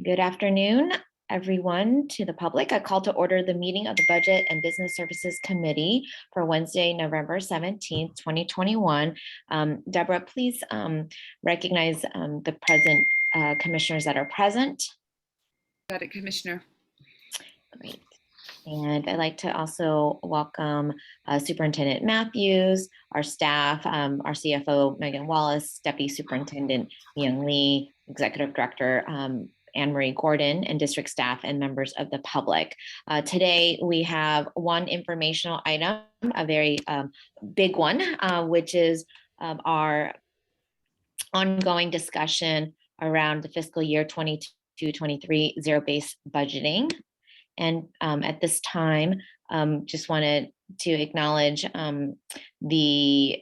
Good afternoon, everyone, to the public. I call to order the meeting of the Budget and Business Services Committee for Wednesday, November 17th, 2021. Deborah, please recognize the present commissioners that are present. Got it, Commissioner. Great. And I'd like to also welcome Superintendent Matthews, our staff, our CFO, Megan Wallace, Deputy Superintendent Young Lee, Executive Director Anne-Marie Gordon, and district staff and members of the public. Today, we have one informational item, a very big one, which is our ongoing discussion around the fiscal year 22-23 zero-based budgeting. And at this time, just wanted to acknowledge the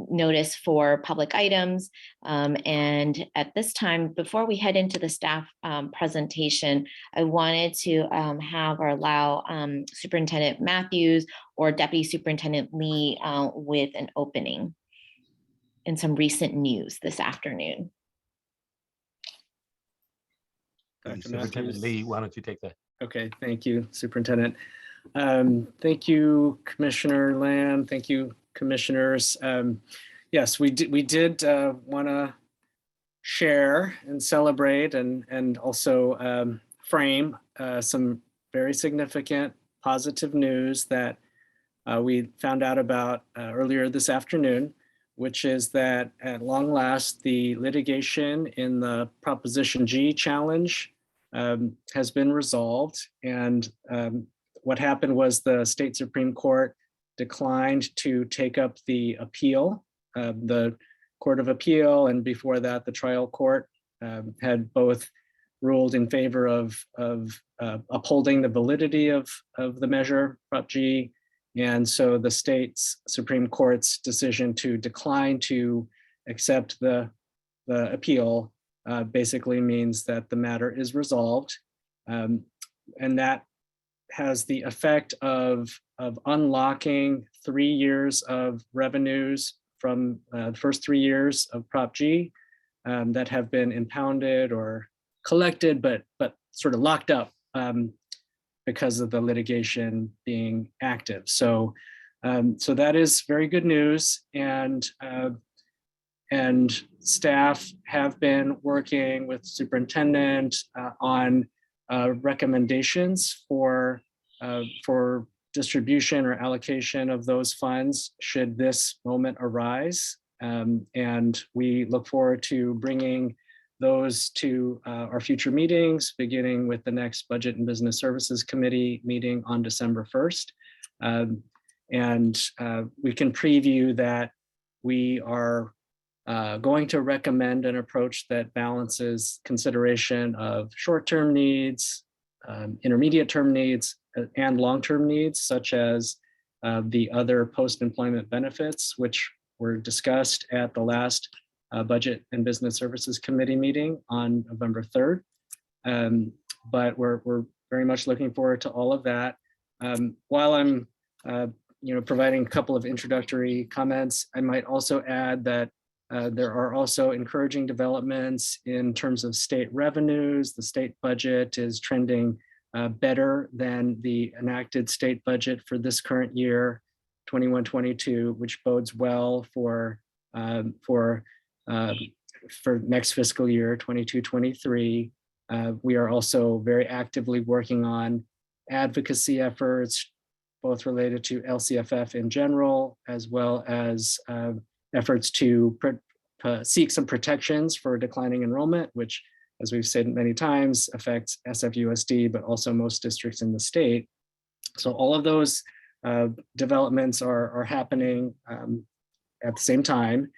notice for public items. And at this time, before we head into the staff presentation, I wanted to have or allow Superintendent Matthews or Deputy Superintendent Lee with an opening and some recent news this afternoon. Superintendent Lee, why don't you take that? Okay, thank you, Superintendent. Thank you, Commissioner Lamb. Thank you, Commissioners. Yes, we did want to share and celebrate and also frame some very significant positive news that we found out about earlier this afternoon, which is that at long last, the litigation in the Proposition G challenge has been resolved. And what happened was the state Supreme Court declined to take up the appeal. The Court of Appeal and before that, the trial court had both ruled in favor of upholding the validity of the measure, Prop G. And so the state's Supreme Court's decision to decline to accept the appeal basically means that the matter is resolved. And that has the effect of unlocking 3 years of revenues from the first 3 years of Prop G that have been impounded or collected, but sort of locked up because of the litigation being active. So that is very good news. And staff have been working with superintendent on recommendations for distribution or allocation of those funds should this moment arise. And we look forward to bringing those to our future meetings, beginning with the next Budget and Business Services Committee meeting on December 1st. And we can preview that we are going to recommend an approach that balances consideration of short-term needs, intermediate-term needs, and long-term needs, such as the other post-employment benefits, which were discussed at the last Budget and Business Services Committee meeting on November 3rd. But we're very much looking forward to all of that. While I'm providing a couple of introductory comments, I might also add that there are also encouraging developments in terms of state revenues. The state budget is trending better than the enacted state budget for this current year, 21-22, which bodes well for next fiscal year, 22-23. We are also very actively working on advocacy efforts, both related to LCFF in general, as well as efforts to seek some protections for declining enrollment, which, as we've said many times, affects SFUSD, but also most districts in the state. So all of those developments are happening at the same time.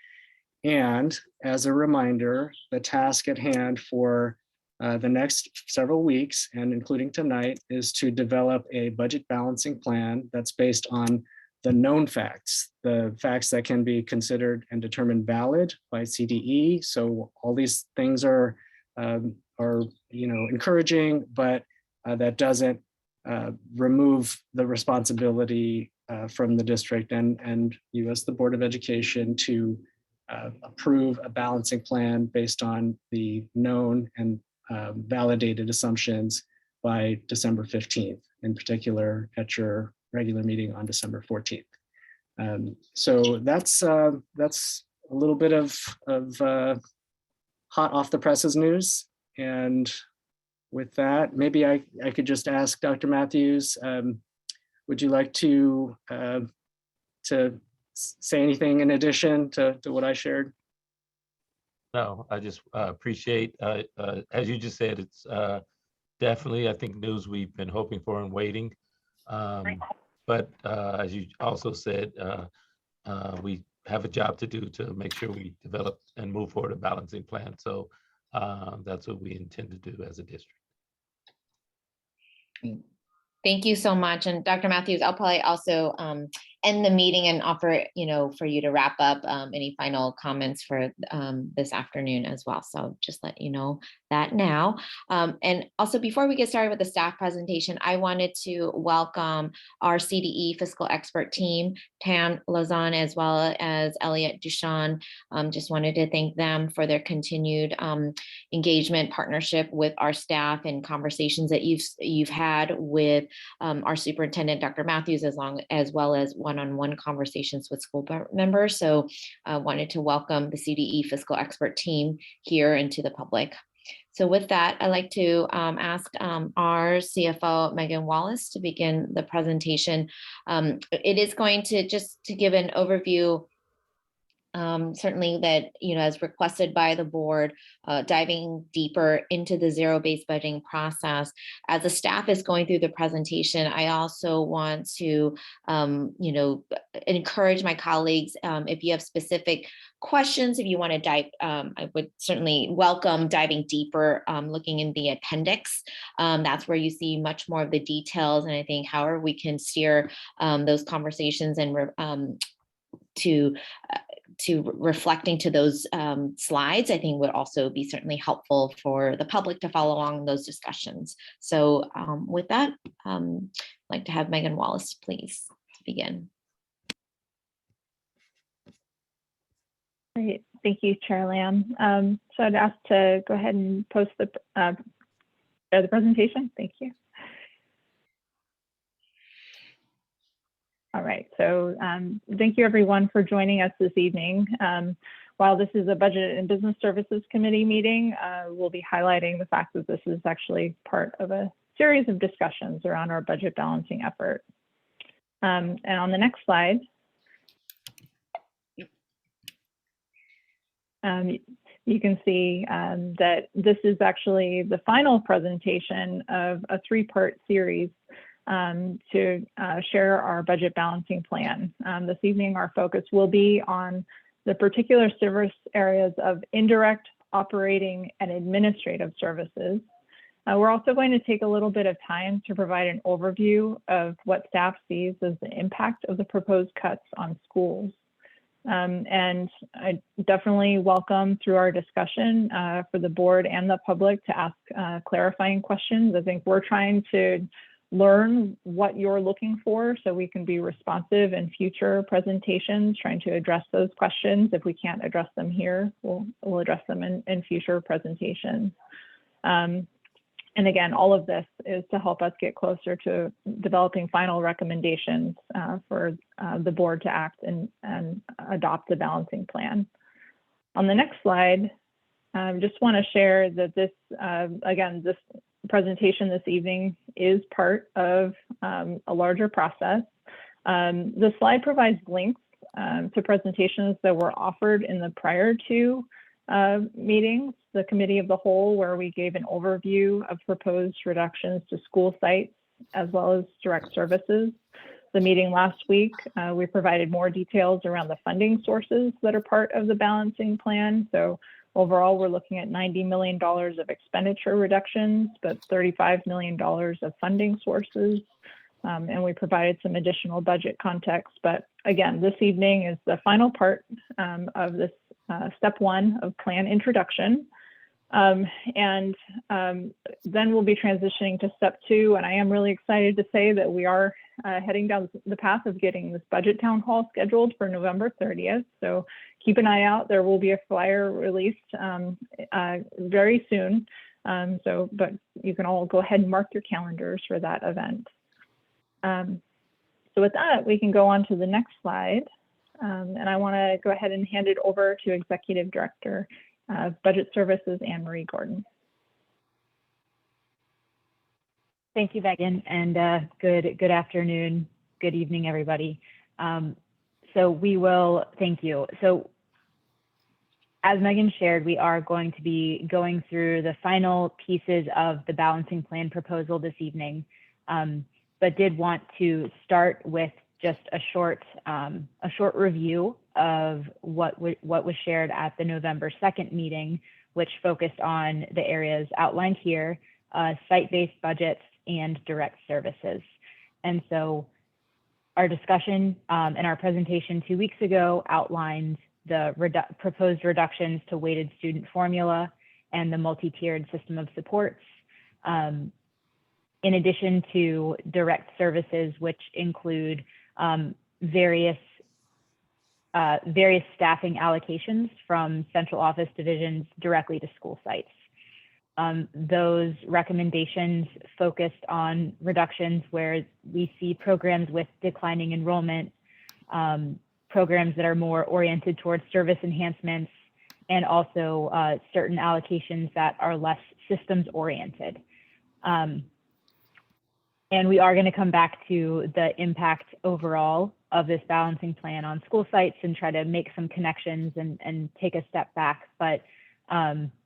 And as a reminder, the task at hand for the next several weeks, and including tonight, is to develop a budget balancing plan that's based on the known facts, the facts that can be considered and determined valid by CDE. So all these things are encouraging, but that doesn't remove the responsibility from the district and you as the Board of Education to approve a balancing plan based on the known and validated assumptions by December 15th, in particular at your regular meeting on December 14th. So that's a little bit of hot off the presses news. And with that, maybe I could just ask Dr. Matthews, would you like to say anything in addition to what I shared? No, I just appreciate, as you just said, it's definitely, I think, news we've been hoping for and waiting. But as you also said, we have a job to do to make sure we develop and move forward a balancing plan. So that's what we intend to do as a district. Thank you so much. And Dr. Matthews, I'll probably also end the meeting and offer, for you to wrap up any final comments for this afternoon as well. So just let you know that now. And also before we get started with the staff presentation, I wanted to welcome our CDE fiscal expert team, Tam Lozon, as well as Elliot Duchan. Just wanted to thank them for their continued engagement, partnership with our staff and conversations that you've had with our superintendent, Dr. Matthews, as well as one-on-one conversations with school members. So I wanted to welcome the CDE fiscal expert team here and to the public. So with that, I'd like to ask our CFO, Megan Wallace, to begin the presentation. It is going to just to give an overview, certainly that, as requested by the board, diving deeper into the zero-based budgeting process. As the staff is going through the presentation, I also want to, encourage my colleagues, if you have specific questions, if you want to dive, I would certainly welcome diving deeper, looking in the appendix. That's where you see much more of the details. And I think however we can steer those conversations and to reflecting to those slides, I think would also be certainly helpful for the public to follow along those discussions. So with that, I'd like to have Megan Wallace, please, to begin. Great, thank you, Chair Lamb. So I'd ask to go ahead and post the presentation. Thank you. All right, so thank you everyone for joining us this evening. While this is a Budget and Business Services Committee meeting, we'll be highlighting the fact that this is actually part of a series of discussions around our budget balancing effort. And on the next slide, you can see that this is actually the final presentation of a three-part series to share our budget balancing plan. This evening, our focus will be on the particular service areas of indirect, operating, and administrative services. We're also going to take a little bit of time to provide an overview of what staff sees as the impact of the proposed cuts on schools. And I definitely welcome through our discussion for the board and the public to ask clarifying questions. I think we're trying to learn what you're looking for so we can be responsive in future presentations, trying to address those questions. If we can't address them here, we'll address them in future presentations. And again, all of this is to help us get closer to developing final recommendations for the board to act and adopt the balancing plan. On the next slide, I just want to share that this, again, this presentation this evening is part of a larger process. The slide provides links to presentations that were offered in the prior two meetings, the Committee of the Whole, where we gave an overview of proposed reductions to school sites as well as direct services. The meeting last week, we provided more details around the funding sources that are part of the balancing plan. So overall, we're looking at $90 million of expenditure reductions, but $35 million of funding sources. And we provided some additional budget context. But again, this evening is the final part of this step one of plan introduction. And then we'll be transitioning to step two. And I am really excited to say that we are heading down the path of getting this budget town hall scheduled for November 30th. So keep an eye out. There will be a flyer released very soon But you can all go ahead and mark your calendars for that event. So with that, we can go on to the next slide. And I want to go ahead and hand it over to Executive Director of Budget Services, Anne Marie Gordon. Thank you, Megan, and good afternoon, good evening, everybody. Thank you. So as Megan shared, we are going to be going through the final pieces of the balancing plan proposal this evening, but did want to start with just a short review of what was shared at the November 2nd meeting, which focused on the areas outlined here, site-based budgets and direct services. And so our discussion and our presentation 2 weeks ago outlined the proposed reductions to weighted student formula and the multi-tiered system of supports, in addition to direct services, which include various staffing allocations from central office divisions directly to school sites. Those recommendations focused on reductions where we see programs with declining enrollment, programs that are more oriented towards service enhancements, and also certain allocations that are less systems oriented. And we are going to come back to the impact overall of this balancing plan on school sites and try to make some connections and take a step back. But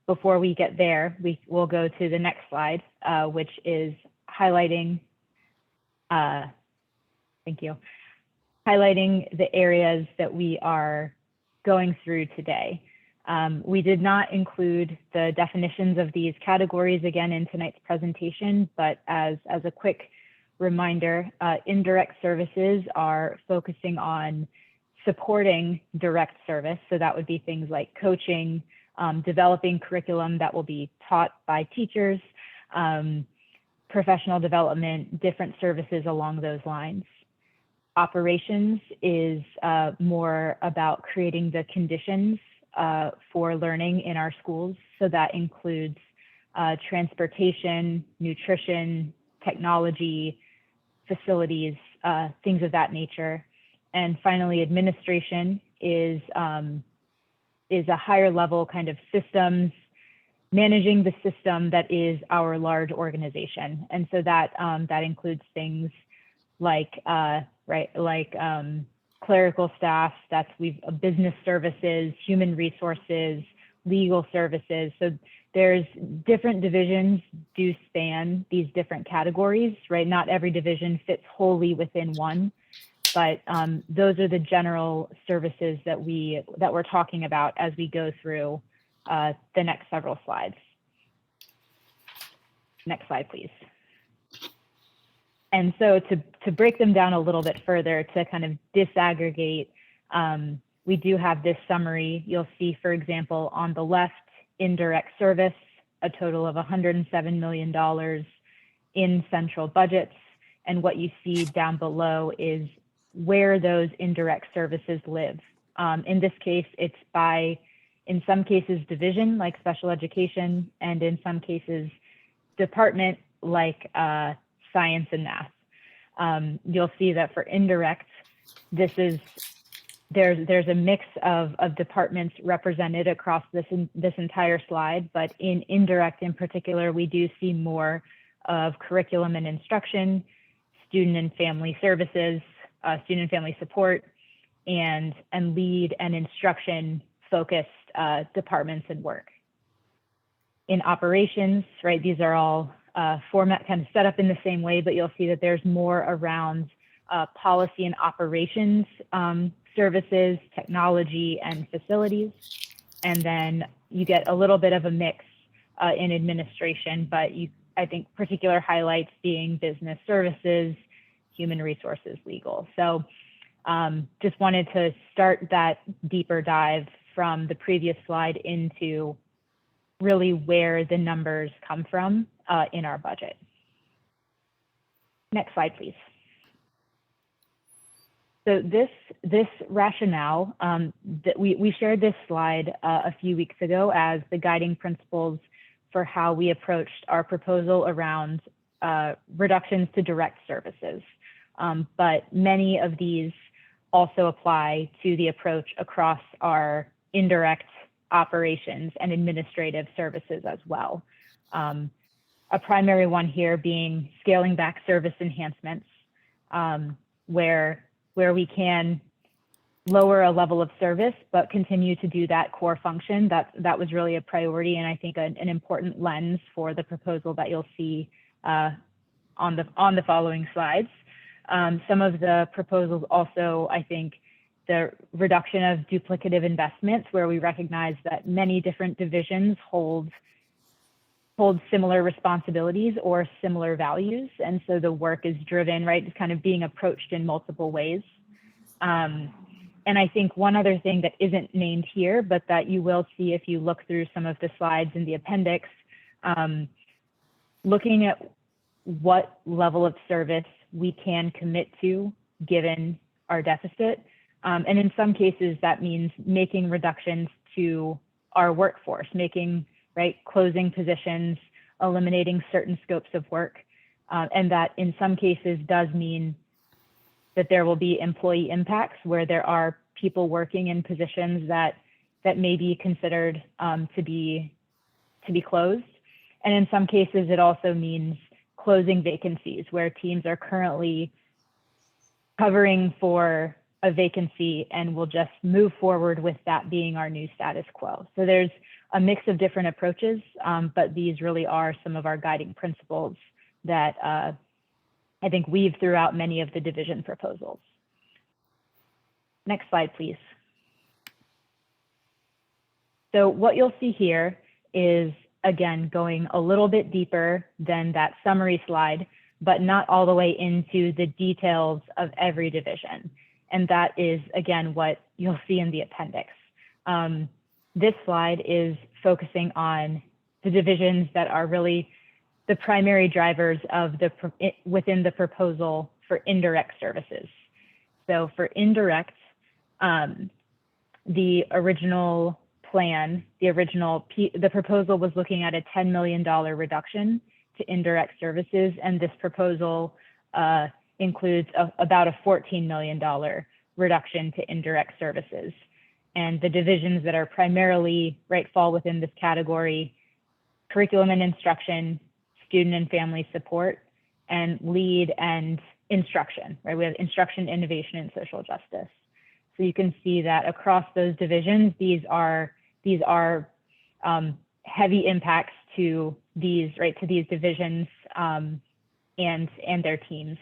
before we get there, we will go to the next slide, which is highlighting, thank you, highlighting the areas that we are going through today. We did not include the definitions of these categories again in tonight's presentation, but as a quick reminder, indirect services are focusing on supporting direct service. So that would be things like coaching, developing curriculum that will be taught by teachers, professional development, different services along those lines. Operations is more about creating the conditions for learning in our schools. So that includes transportation, nutrition, technology, facilities, things of that nature. And finally, administration is a higher level kind of systems, managing the system that is our large organization. And so that includes things like clerical staff, that's business services, human resources, legal services. So there's different divisions do span these different categories, right? Not every division fits wholly within one, but those are the general services that we're talking about as we go through the next several slides. Next slide, please. And so to break them down a little bit further, to kind of disaggregate, we do have this summary. You'll see, for example, on the left, indirect service, a total of $107 million in central budgets. And what you see down below is where those indirect services live. In this case, it's by, in some cases, division, like special education, and in some cases, department, like science and math. You'll see that for indirect, there's a mix of departments represented across this entire slide, but in indirect in particular, we do see more of curriculum and instruction, student and family services, student and family support, and lead and instruction focused departments and work. In operations, right, these are all format kind of set up in the same way, but you'll see that there's more around policy and operations services, technology, and facilities. And then you get a little bit of a mix in administration, but I think particular highlights being business services, human resources, legal. So just wanted to start that deeper dive from the previous slide into really where the numbers come from in our budget. Next slide, please. So this rationale, that we shared this slide a few weeks ago as the guiding principles for how we approached our proposal around reductions to direct services. But many of these also apply to the approach across our indirect operations and administrative services as well. A primary one here being scaling back service enhancements, where we can lower a level of service, but continue to do that core function. That was really a priority, and I think an important lens for the proposal that you'll see on the following slides. Some of the proposals also, I think, the reduction of duplicative investments, where we recognize that many different divisions hold similar responsibilities or similar values. And so the work is driven, right, it's kind of being approached in multiple ways. And I think one other thing that isn't named here, but that you will see if you look through some of the slides in the appendix, looking at what level of service we can commit to given our deficit. And in some cases, that means making reductions to our workforce, closing positions, eliminating certain scopes of work. And that in some cases does mean that there will be employee impacts where there are people working in positions that may be considered to be closed. And in some cases, it also means closing vacancies where teams are currently covering for a vacancy and will just move forward with that being our new status quo. So there's a mix of different approaches, but these really are some of our guiding principles that I think weave throughout many of the division proposals. Next slide, please. So what you'll see here is, again, going a little bit deeper than that summary slide, but not all the way into the details of every division. And that is, again, what you'll see in the appendix. This slide is focusing on the divisions that are really the primary drivers of within the proposal for indirect services. So for indirect, the original plan, the proposal was looking at a $10 million reduction to indirect services, and this proposal includes about a $14 million reduction to indirect services. And the divisions that are primarily fall within this category: curriculum and instruction, student and family support, and lead and instruction, right? We have instruction, innovation, and social justice. So you can see that across those divisions, these are heavy impacts to these divisions and their teams.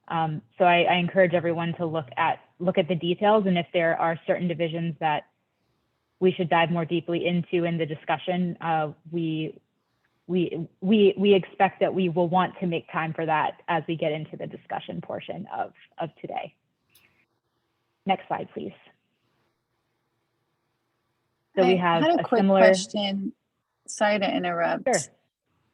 So I encourage everyone to look at the details, and if there are certain divisions that we should dive more deeply into in the discussion, we expect that we will want to make time for that as we get into the discussion portion of today. Next slide, please. So we have I had a quick similar question. Sorry to interrupt. Sure.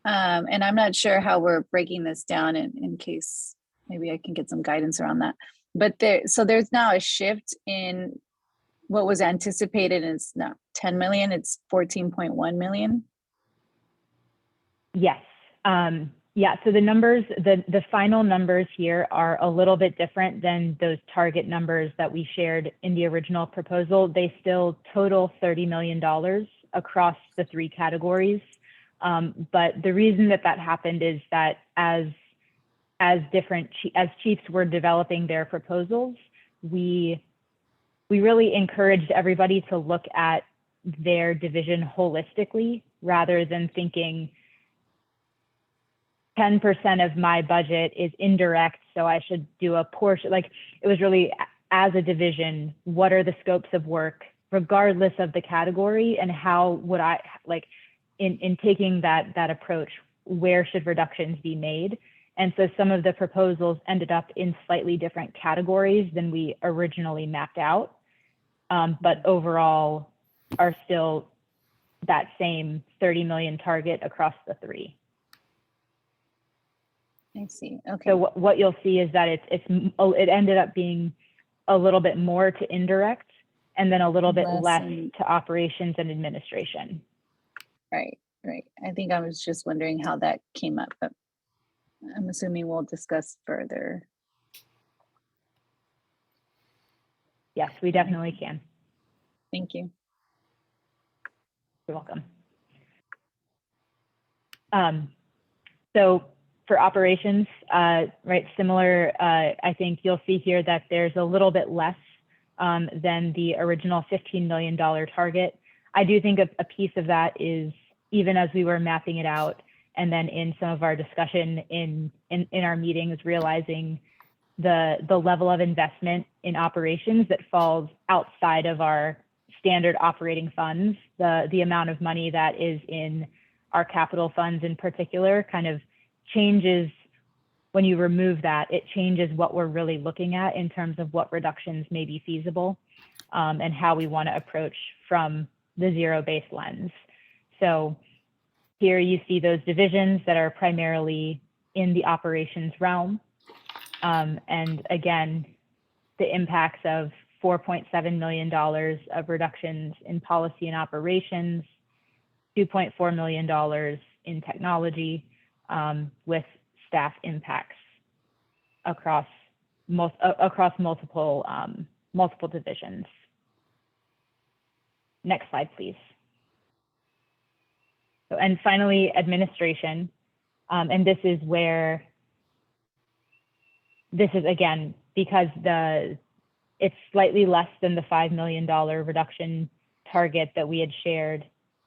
And I'm not sure how we're breaking this down in case maybe I can get some guidance around that. But there's now a shift in what was anticipated, and it's not 10 million, it's 14.1 million. Yes. Yeah, so the numbers, the final numbers here are a little bit different than those target numbers that we shared in the original proposal. They still total $30 million across the three categories. But the reason that happened is that as chiefs were developing their proposals, we really encouraged everybody to look at their division holistically rather than thinking 10% of my budget is indirect, so I should do a portion. Like, it was really, as a division, what are the scopes of work, regardless of the category, and how would I, in taking that approach, where should reductions be made? And so some of the proposals ended up in slightly different categories than we originally mapped out, but overall are still that same 30 million target across the three. I see. Okay. So what you'll see is that it ended up being a little bit more to indirect, and then a little bit less to operations and administration. Right. Right. I think I was just wondering how that came up, but I'm assuming we'll discuss further. Yes, we definitely can. Thank you. You're welcome. So for operations, right, similar, I think you'll see here that there's a little bit less than the original $15 million target. I do think a piece of that is, even as we were mapping it out, and then in some of our discussion in our meetings, realizing the level of investment in operations that falls outside of our standard operating funds, the amount of money that is in our capital funds in particular kind of changes. When you remove that, it changes what we're really looking at in terms of what reductions may be feasible, and how we want to approach from the zero-based lens. So here you see those divisions that are primarily in the operations realm. And again, the impacts of $4.7 million of reductions in policy and operations, $2.4 million in technology, with staff impacts across multiple divisions. Next slide, please. So, and finally, administration. And this is where, this is again, because it's slightly less than the $5 million reduction target that we had shared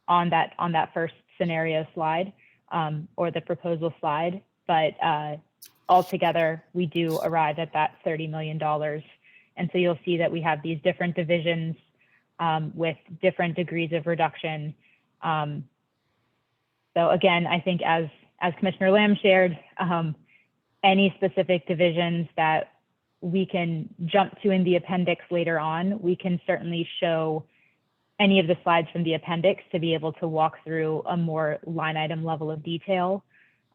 on that first scenario slide, or the proposal slide. But altogether, we do arrive at that $30 million. And so you'll see that we have these different divisions with different degrees of reduction. So again, I think as Commissioner Lamb shared, any specific divisions that we can jump to in the appendix later on, we can certainly show any of the slides from the appendix to be able to walk through a more line item level of detail.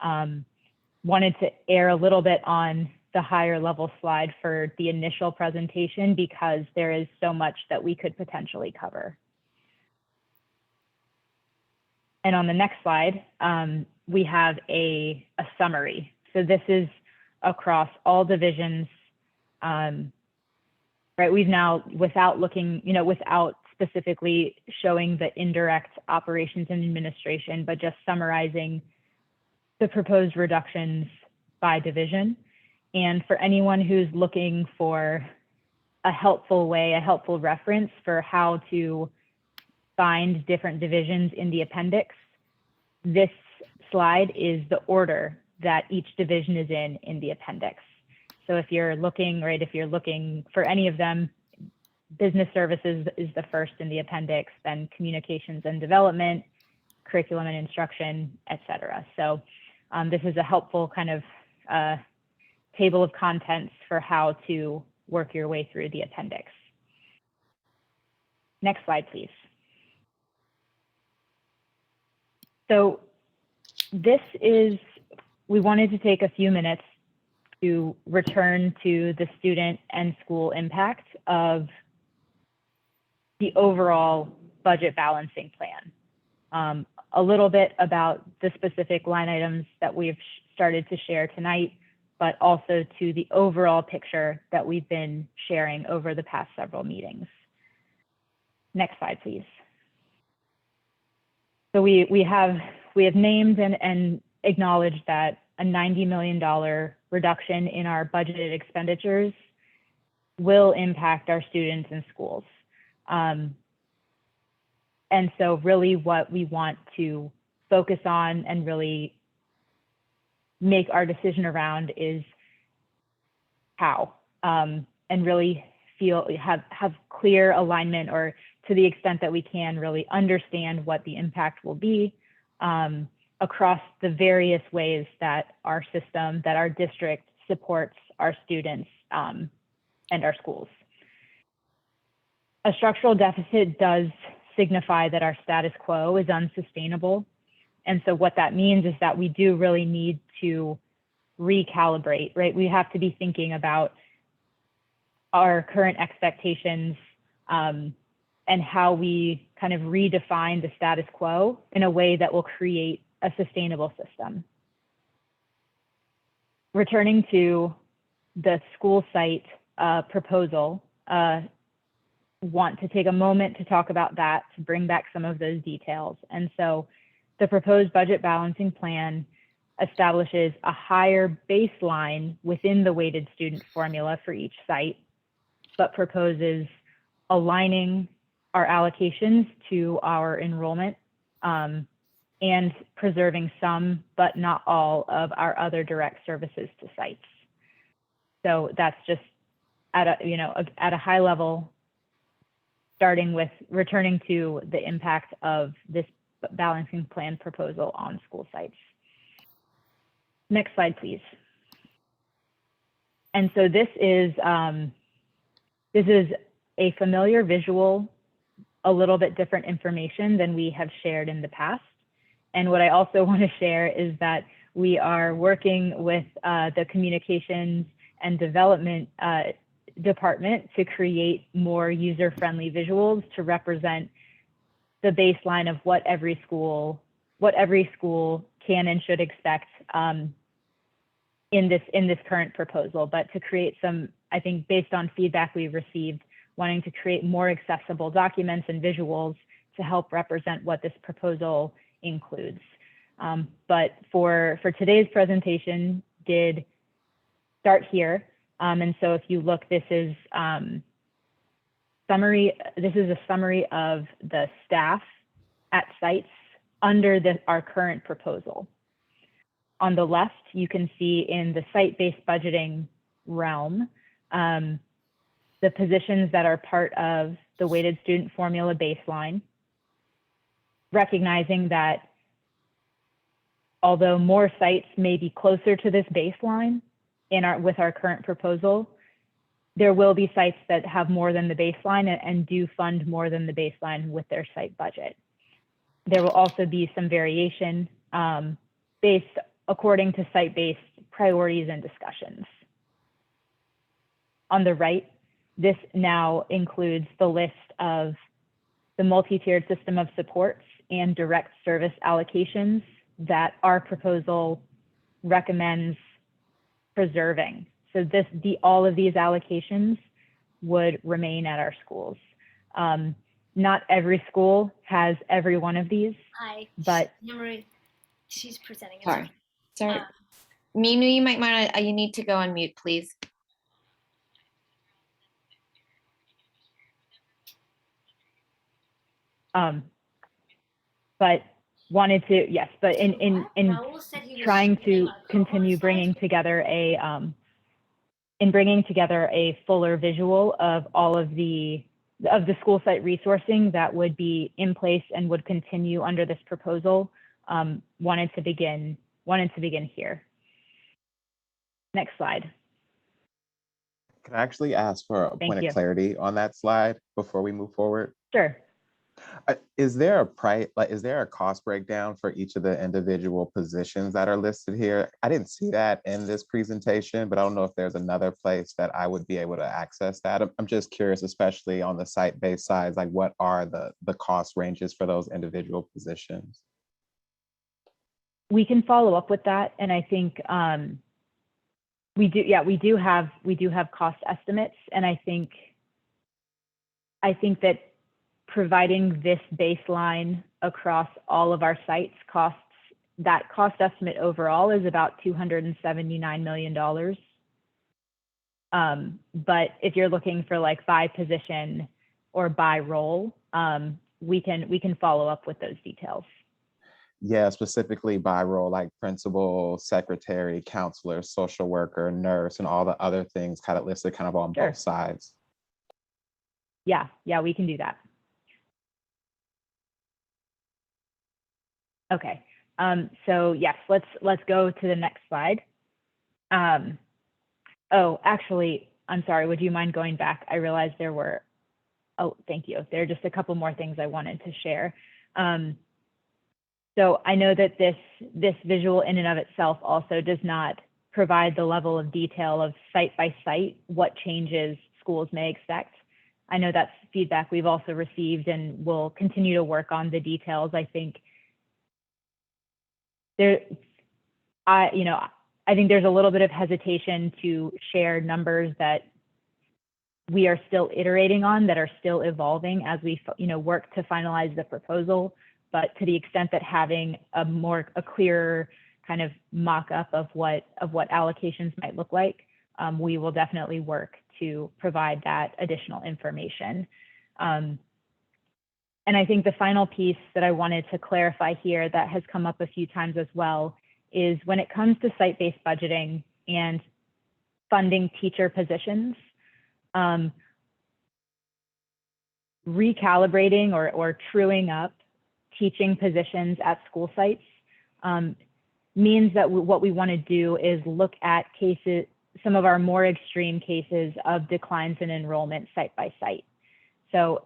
Wanted to err a little bit on the higher level slide for the initial presentation because there is so much that we could potentially cover. And on the next slide, we have a summary. So this is across all divisions, right? We've now, without looking, without specifically showing the indirect operations and administration, but just summarizing the proposed reductions by division. And for anyone who's looking for a helpful way, a helpful reference for how to find different divisions in the appendix, this slide is the order that each division is in the appendix. So if you're looking, right, if you're looking for any of them, business services is the first in the appendix, then communications and development, curriculum and instruction, et cetera. So this is a helpful kind of table of contents for how to work your way through the appendix. Next slide, please. So this is, we wanted to take a few minutes to return to the student and school impact of the overall budget balancing plan. A little bit about the specific line items that we've started to share tonight, but also to the overall picture that we've been sharing over the past several meetings. Next slide, please. So we have named and acknowledged that a $90 million reduction in our budgeted expenditures will impact our students and schools. And so really what we want to focus on and really make our decision around is how, and really have clear alignment, or to the extent that we can really understand what the impact will be across the various ways that our system, that our district supports our students and our schools. A structural deficit does signify that our status quo is unsustainable. And so what that means is that we do really need to recalibrate, right? We have to be thinking about our current expectations and how we kind of redefine the status quo in a way that will create a sustainable system. Returning to the school site proposal, want to take a moment to talk about that, to bring back some of those details. And so the proposed budget balancing plan establishes a higher baseline within the weighted student formula for each site, but proposes aligning our allocations to our enrollment and preserving some, but not all, of our other direct services to sites. So that's just at a high level, starting with returning to the impact of this balancing plan proposal on school sites. Next slide, please. And so this is a familiar visual, a little bit different information than we have shared in the past. And what I also want to share is that we are working with the communications and development department to create more user-friendly visuals to represent the baseline of what every school can and should expect in this current proposal, but to create some, I think, based on feedback we've received, wanting to create more accessible documents and visuals to help represent what this proposal includes. But for today's presentation, did start here. And so if you look, this is a summary of the staff at sites under our current proposal. On the left, you can see in the site-based budgeting realm, the positions that are part of the weighted student formula baseline, recognizing that although more sites may be closer to this baseline with our current proposal, there will be sites that have more than the baseline and do fund more than the baseline with their site budget. There will also be some variation based according to site-based priorities and discussions. On the right, this now includes the list of the multi-tiered system of supports and direct service allocations that our proposal recommends preserving. So all of these allocations would remain at our schools. Not every school has every one of these. Hi, but she's presenting. Sorry. Mimi, you might want to, you need to go on mute, please. But wanted to, yes, but in trying to continue bringing together a fuller visual of all of the school site resourcing that would be in place and would continue under this proposal, wanted to begin here. Next slide. Can I actually ask for a point of clarity on that slide before we move forward? Sure. Is there a cost breakdown for each of the individual positions that are listed here? I didn't see that in this presentation, but I don't know if there's another place that I would be able to access that. I'm just curious, especially on the site-based sides, like what are the cost ranges for those individual positions? We can follow up with that, and I think we do have cost estimates, and I think that providing this baseline across all of our sites that cost estimate overall is about $279 million. But if you're looking for like by position or by role, we can follow up with those details. Yeah, specifically by role, like principal, secretary, counselor, social worker, nurse, and all the other things kind of listed kind of on both sides. Yeah, we can do that. Okay, so yes, let's go to the next slide. Oh, actually, I'm sorry, would you mind going back? I realized there were, oh, thank you. There are just a couple more things I wanted to share. So I know that this visual in and of itself also does not provide the level of detail of site by site, what changes schools may expect. I know that's feedback we've also received, and we'll continue to work on the details. I think I think there's a little bit of hesitation to share numbers that we are still iterating on, that are still evolving as we work to finalize the proposal. But to the extent that having a clearer kind of mock-up of what allocations might look like, we will definitely work to provide that additional information. And I think the final piece that I wanted to clarify here that has come up a few times as well is when it comes to site-based budgeting and funding teacher positions, recalibrating or truing up teaching positions at school sites means that what we want to do is look at cases, some of our more extreme cases of declines in enrollment site by site. So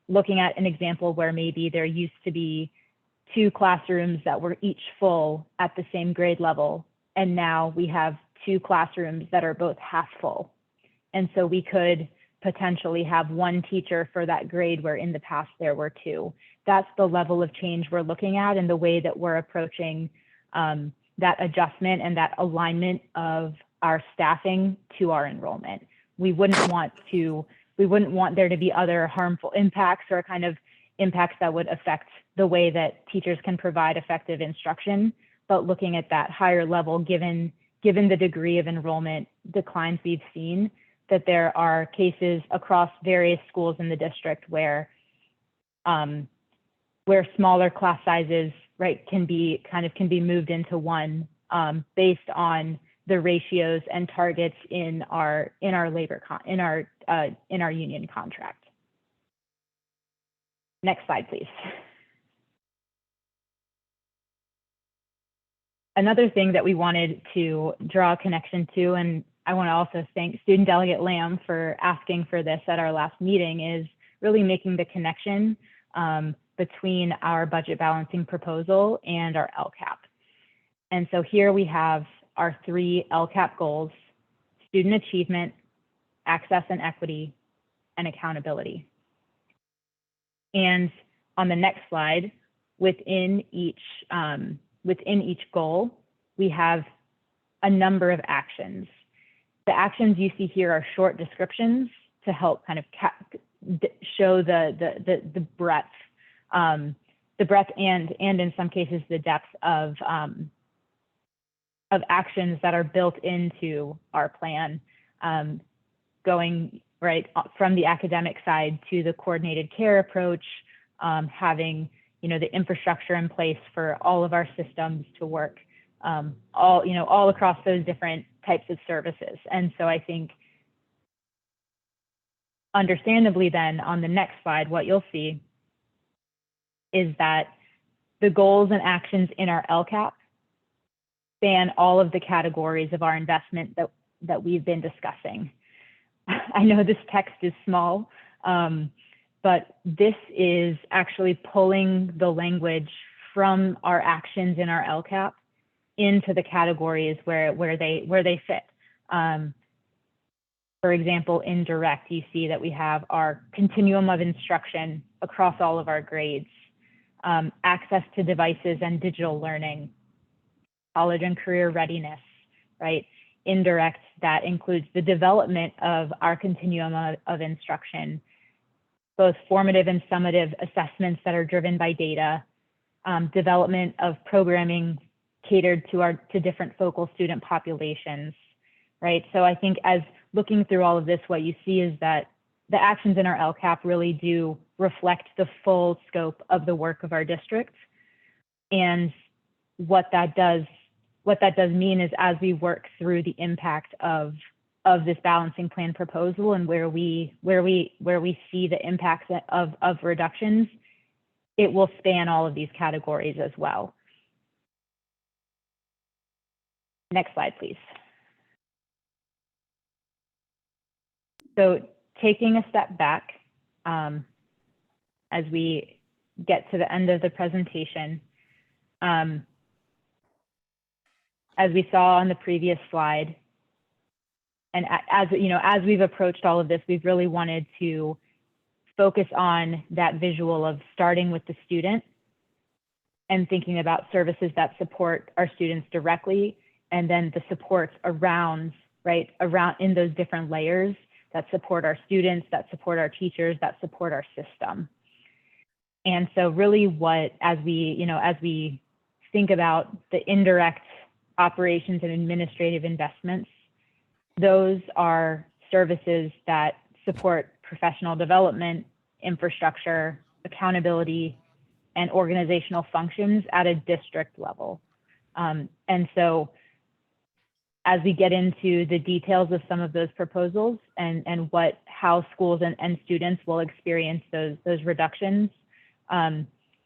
looking at an example where maybe there used to be 2 classrooms that were each full at the same grade level, and now we have 2 classrooms that are both half full. And so we could potentially have 1 teacher for that grade where in the past there were 2. That's the level of change we're looking at and the way that we're approaching that adjustment and that alignment of our staffing to our enrollment. We wouldn't want there to be other harmful impacts or kind of impacts that would affect the way that teachers can provide effective instruction, but looking at that higher level, given the degree of enrollment declines we've seen, that there are cases across various schools in the district where smaller class sizes, right, can be moved into 1 based on the ratios and targets in our union contract. Next slide, please. Another thing that we wanted to draw a connection to, and I want to also thank Student Delegate Lamb for asking for this at our last meeting, is really making the connection between our budget balancing proposal and our LCAP. And so here we have our 3 LCAP goals: student achievement, access and equity, and accountability. And on the next slide, within each goal, we have a number of actions. The actions you see here are short descriptions to help kind of show the breadth, and in some cases the depth of actions that are built into our plan, going right from the academic side to the coordinated care approach, having the infrastructure in place for all of our systems to work all across those different types of services. And so I think understandably then on the next slide, what you'll see is that the goals and actions in our LCAP span all of the categories of our investment that we've been discussing. I know this text is small, but this is actually pulling the language from our actions in our LCAP into the categories where they fit. For example, in direct, you see that we have our continuum of instruction across all of our grades, access to devices and digital learning, college and career readiness, right? Indirect, that includes the development of our continuum of instruction, both formative and summative assessments that are driven by data, development of programming catered to different focal student populations, right? So I think as looking through all of this, what you see is that the actions in our LCAP really do reflect the full scope of the work of our district. And what that does mean is as we work through the impact of this balancing plan proposal and where we see the impacts of reductions, it will span all of these categories as well. Next slide, please. So taking a step back as we get to the end of the presentation, as we saw on the previous slide, and as we've approached all of this, we've really wanted to focus on that visual of starting with the student and thinking about services that support our students directly, and then the supports around, right, around in those different layers that support our students, that support our teachers, that support our system. And so really what, as we think about the indirect operations and administrative investments, those are services that support professional development, infrastructure, accountability, and organizational functions at a district level. And so as we get into the details of some of those proposals and how schools and students will experience those reductions, at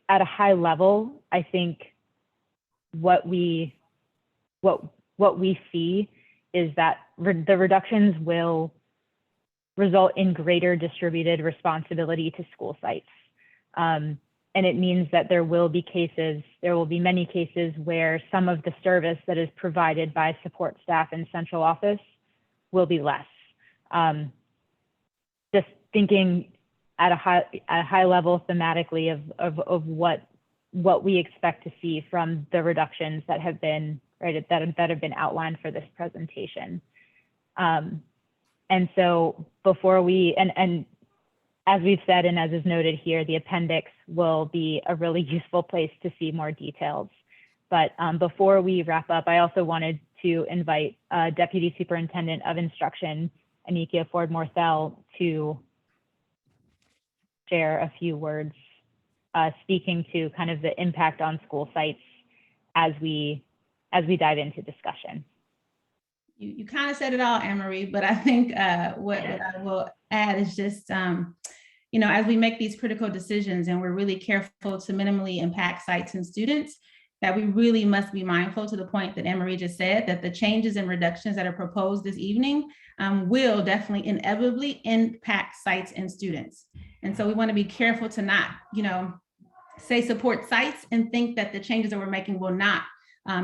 a high level, I think what we see is that the reductions will result in greater distributed responsibility to school sites. And it means that there will be many cases where some of the service that is provided by support staff in central office will be less. Just thinking at a high level thematically of what we expect to see from the reductions that have been outlined for this presentation. And so before we, and as we've said, and as is noted here, the appendix will be a really useful place to see more details. But before we wrap up, I also wanted to invite Deputy Superintendent of Instruction, Anikia Ford-Morthell, to share a few words speaking to kind of the impact on school sites as we dive into discussion. You kind of said it all, Anne-Marie, but I think what I will add is just, as we make these critical decisions and we're really careful to minimally impact sites and students, that we really must be mindful, to the point that Anne-Marie just said, that the changes and reductions that are proposed this evening will definitely inevitably impact sites and students. And so we want to be careful to not, say support sites and think that the changes that we're making will not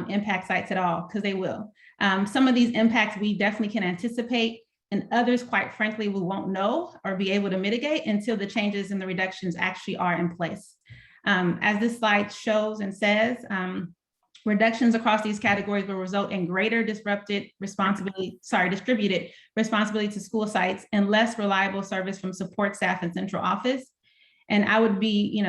impact sites at all, because they will. Some of these impacts we definitely can anticipate, and others, quite frankly, we won't know or be able to mitigate until the changes and the reductions actually are in place. As this slide shows and says, reductions across these categories will result in greater distributed responsibility to school sites and less reliable service from support staff and central office. And I would be,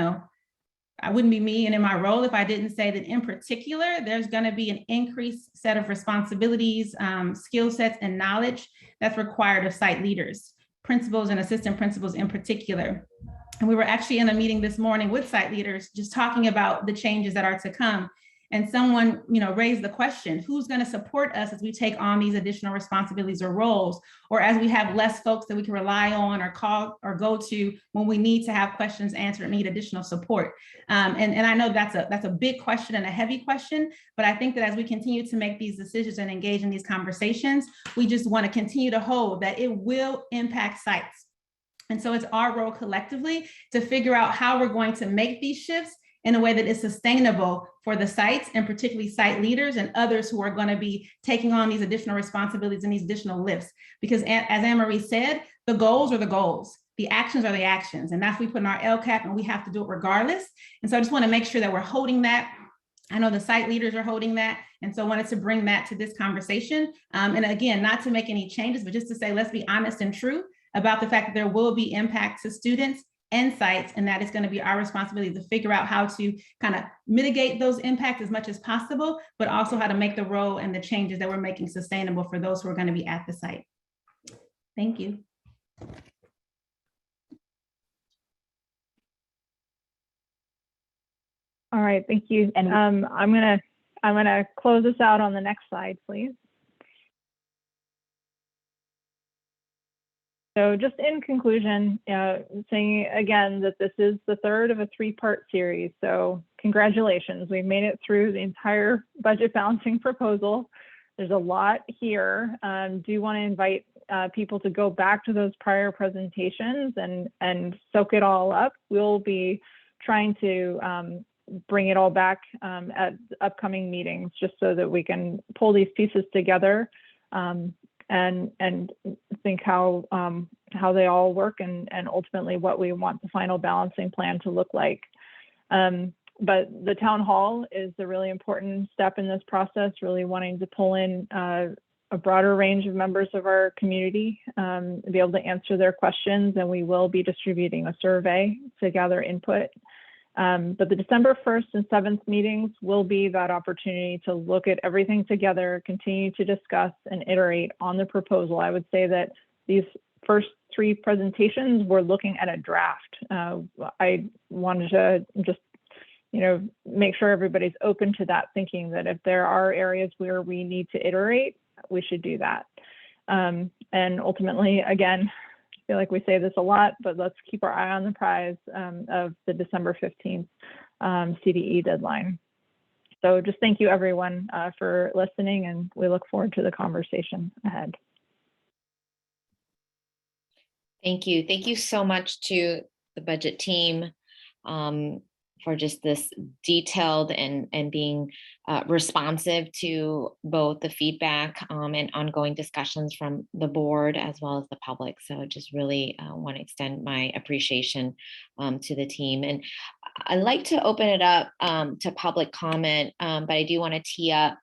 I wouldn't be me and in my role if I didn't say that in particular, there's going to be an increased set of responsibilities, skill sets, and knowledge that's required of site leaders, principals and assistant principals in particular. And we were actually in a meeting this morning with site leaders just talking about the changes that are to come. And someone, raised the question, who's going to support us as we take on these additional responsibilities or roles, or as we have less folks that we can rely on or call or go to when we need to have questions answered or need additional support. And I know that's a big question and a heavy question, but I think that as we continue to make these decisions and engage in these conversations, we just want to continue to hold that it will impact sites. And so it's our role collectively to figure out how we're going to make these shifts in a way that is sustainable for the sites, and particularly site leaders and others who are going to be taking on these additional responsibilities and these additional lifts. Because as Anne-Marie said, the goals are the goals, the actions are the actions, and that's what we put in our LCAP, and we have to do it regardless. And so I just want to make sure that we're holding that. I know the site leaders are holding that. And so I wanted to bring that to this conversation. And again, not to make any changes, but just to say, let's be honest and true about the fact that there will be impact to students and sites, and that is going to be our responsibility to figure out how to kind of mitigate those impacts as much as possible, but also how to make the role and the changes that we're making sustainable for those who are going to be at the site. Thank you. All right, thank you. And I'm gonna close this out on the next slide, please. So just in conclusion, saying again that this is the third of a three-part series. So congratulations, we've made it through the entire budget balancing proposal. There's a lot here. Do want to invite people to go back to those prior presentations and soak it all up. We'll be trying to bring it all back at upcoming meetings, just so that we can pull these pieces together and think how they all work and ultimately what we want the final balancing plan to look like. But the town hall is the really important step in this process, really wanting to pull in a broader range of members of our community, be able to answer their questions, and we will be distributing a survey to gather input. But the December 1st and 7th meetings will be that opportunity to look at everything together, continue to discuss and iterate on the proposal. I would say that these first 3 presentations, we're looking at a draft. I wanted to just make sure everybody's open to that, thinking that if there are areas where we need to iterate, we should do that. And ultimately, again, I feel like we say this a lot, but let's keep our eye on the prize of the December 15th CDE deadline. So just thank you everyone for listening, and we look forward to the conversation ahead. Thank you. Thank you so much to the budget team for just this detailed and being responsive to both the feedback and ongoing discussions from the board as well as the public. So just really want to extend my appreciation to the team. And I'd like to open it up to public comment, but I do want to tee up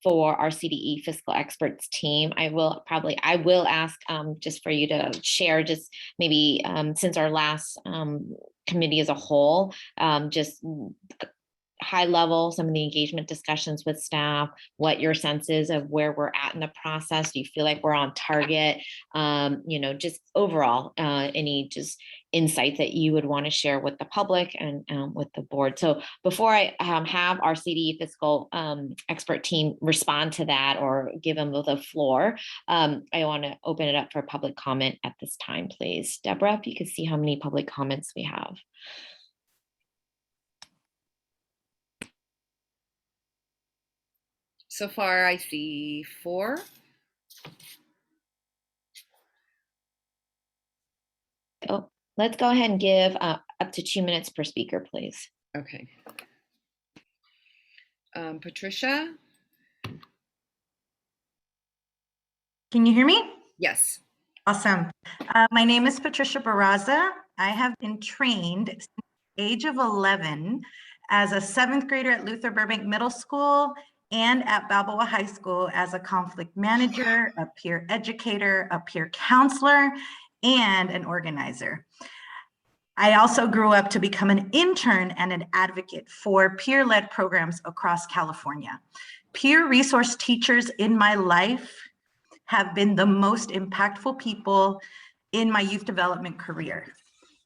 for our CDE fiscal experts team. I will ask just for you to share just maybe since our last committee as a whole, just high level, some of the engagement discussions with staff, what your sense is of where we're at in the process. Do you feel like we're on target? Just overall, any just insight that you would want to share with the public and with the board. So before I have our CDE fiscal expert team respond to that or give them the floor, I want to open it up for public comment at this time, please. Deborah, if you could see how many public comments we have. So far, I see 4. Oh, let's go ahead and give up to 2 minutes per speaker, please. Okay. Patricia? Can you hear me? Yes. Awesome. My name is Patricia Barraza. I have been trained since the age of 11 as a 7th grader at Luther Burbank Middle School and at Balboa High School as a conflict manager, a peer educator, a peer counselor, and an organizer. I also grew up to become an intern and an advocate for peer-led programs across California. Peer resource teachers in my life have been the most impactful people in my youth development career.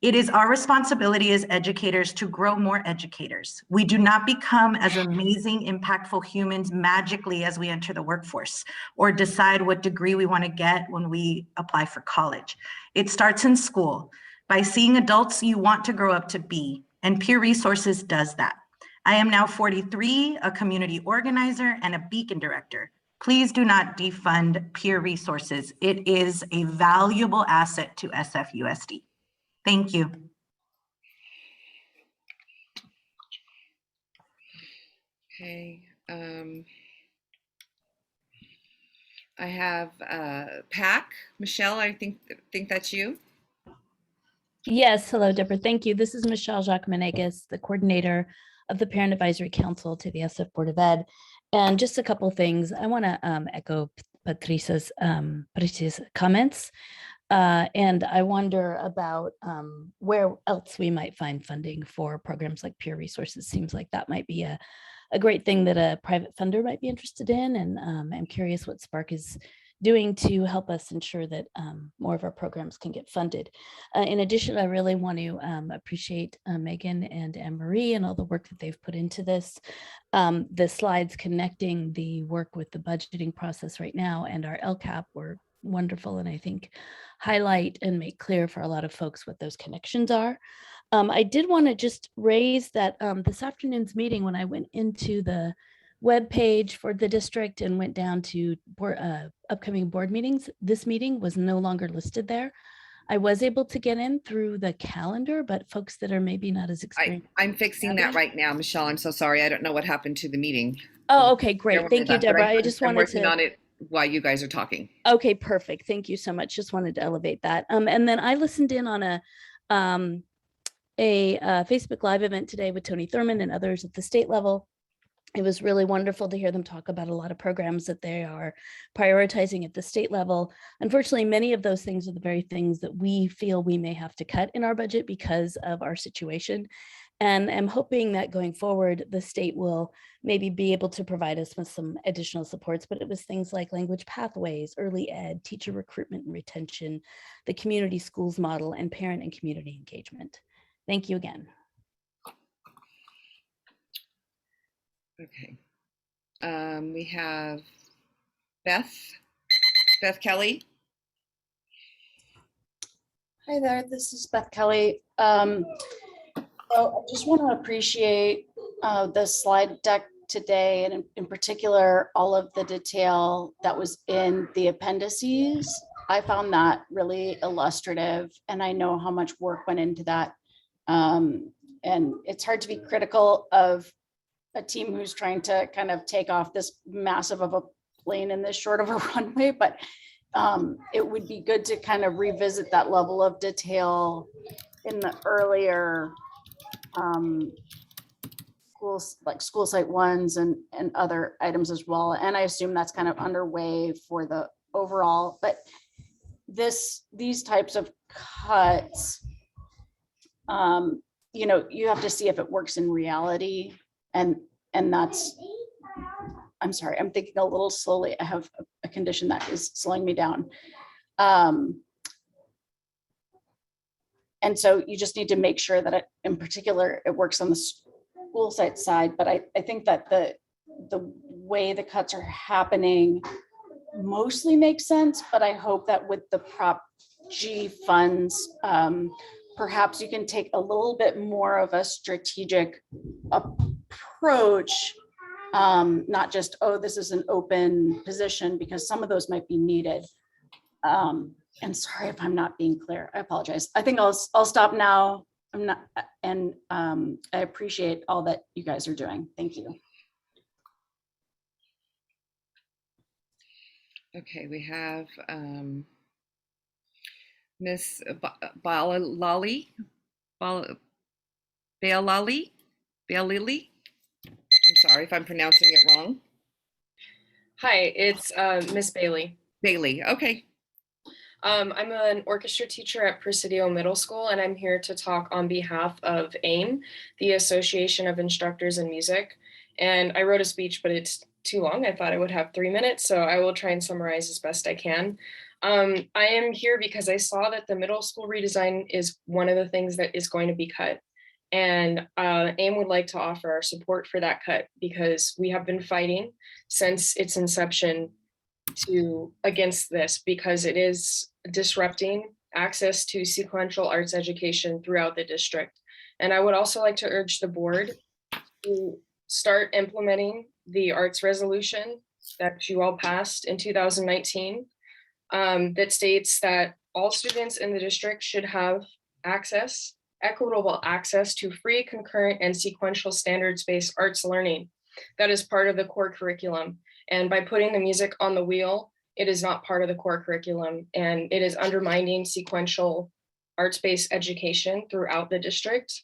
It is our responsibility as educators to grow more educators. We do not become as amazing, impactful humans magically as we enter the workforce or decide what degree we want to get when we apply for college. It starts in school by seeing adults you want to grow up to be, and Peer Resources does that. I am now 43, a community organizer and a beacon director. Please do not defund Peer Resources. It is a valuable asset to SFUSD. Thank you. Okay. I have PAC. Michelle, I think that's you. Yes, hello, Deborah. Thank you. This is Michelle Jacques Monegas, the coordinator of the Parent Advisory Council to the SF Board of Ed. And just a couple of things. I want to echo Patricia's comments. And I wonder about where else we might find funding for programs like Peer Resources. Seems like that might be a great thing that a private funder might be interested in. And I'm curious what Spark is doing to help us ensure that more of our programs can get funded. In addition, I really want to appreciate Megan and Anne-Marie and all the work that they've put into this. The slides connecting the work with the budgeting process right now and our LCAP were wonderful, and I think highlight and make clear for a lot of folks what those connections are. I did want to just raise that this afternoon's meeting, when I went into the web page for the district and went down to upcoming board meetings, this meeting was no longer listed there. I was able to get in through the calendar, but folks that are maybe not as experienced. I'm fixing that right now, Michelle. I'm so sorry. I don't know what happened to the meeting. Oh, okay, great. Thank you, Deborah. I just wanted to. I'm working on it while you guys are talking. Okay, perfect. Thank you so much. Just wanted to elevate that. And then I listened in on a Facebook Live event today with Tony Thurman and others at the state level. It was really wonderful to hear them talk about a lot of programs that they are prioritizing at the state level. Unfortunately, many of those things are the very things that we feel we may have to cut in our budget because of our situation. And I'm hoping that going forward, the state will maybe be able to provide us with some additional supports, but it was things like language pathways, early ed, teacher recruitment and retention, the community schools model, and parent and community engagement. Thank you again. Okay. We have Beth Kelly. Hi there, this is Beth Kelly. So I just want to appreciate the slide deck today, and in particular, all of the detail that was in the appendices. I found that really illustrative, and I know how much work went into that. And it's hard to be critical of a team who's trying to kind of take off this massive of a plane in this short of a runway, but it would be good to kind of revisit that level of detail in the earlier schools, like school site ones and other items as well. And I assume that's kind of underway for the overall, but these types of cuts, you know, you have to see if it works in reality. And that's, I'm sorry, I'm thinking a little slowly. I have a condition that is slowing me down. And so you just need to make sure that in particular, it works on the school site side. But I think that the way the cuts are happening mostly makes sense, but I hope that with the Prop G funds, perhaps you can take a little bit more of a strategic approach, not just, oh, this is an open position, because some of those might be needed. And sorry if I'm not being clear, I apologize. I think I'll stop now. I'm not, and I appreciate all that you guys are doing. Thank you. Okay, we have Miss Bailali. I'm sorry if I'm pronouncing it wrong. Hi, it's Miss Bailey. Bailey, okay. I'm an orchestra teacher at Presidio Middle School, and I'm here to talk on behalf of AIM, the Association of Instructors in Music. And I wrote a speech, but it's too long. I thought I would have 3 minutes, so I will try and summarize as best I can. I am here because I saw that the middle school redesign is one of the things that is going to be cut. And AIM would like to offer our support for that cut, because we have been fighting since its inception against this, because it is disrupting access to sequential arts education throughout the district. And I would also like to urge the board to start implementing the arts resolution that you all passed in 2019, that states that all students in the district should have equitable access to free, concurrent, and sequential standards-based arts learning. That is part of the core curriculum. And by putting the music on the wheel, it is not part of the core curriculum, and it is undermining sequential arts-based education throughout the district.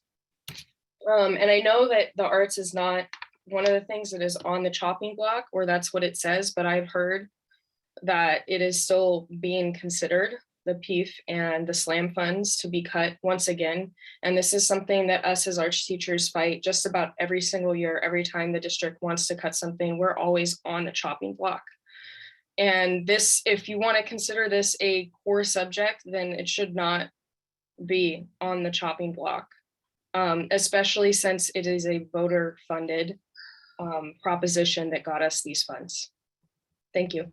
And I know that the arts is not one of the things that is on the chopping block, or that's what it says, but I've heard that it is still being considered, the PEEF and the SLAM funds, to be cut once again. And this is something that us as arts teachers fight just about every single year. Every time the district wants to cut something, we're always on the chopping block. And this, if you want to consider this a core subject, then it should not be on the chopping block, especially since it is a voter funded proposition that got us these funds. Thank you.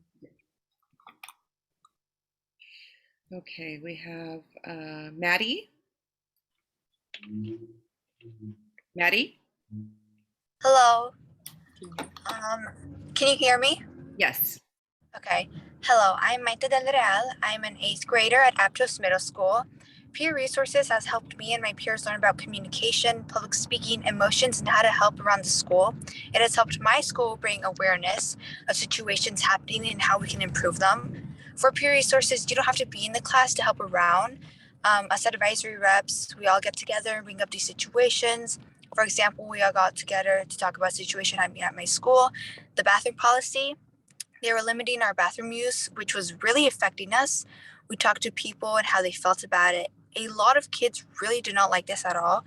Okay, we have Maddie. Maddie? Hello. Can you hear me? Yes. Okay. Hello, I'm Maite Del Real. I'm an 8th grader at Aptos Middle School. Peer resources has helped me and my peers learn about communication, public speaking, emotions, and how to help around the school. It has helped my school bring awareness of situations happening and how we can improve them. For peer resources, you don't have to be in the class to help around. As advisory reps, we all get together and bring up these situations. For example, we all got together to talk about a situation happening at my school, the bathroom policy. They were limiting our bathroom use, which was really affecting us. We talked to people and how they felt about it. A lot of kids really did not like this at all.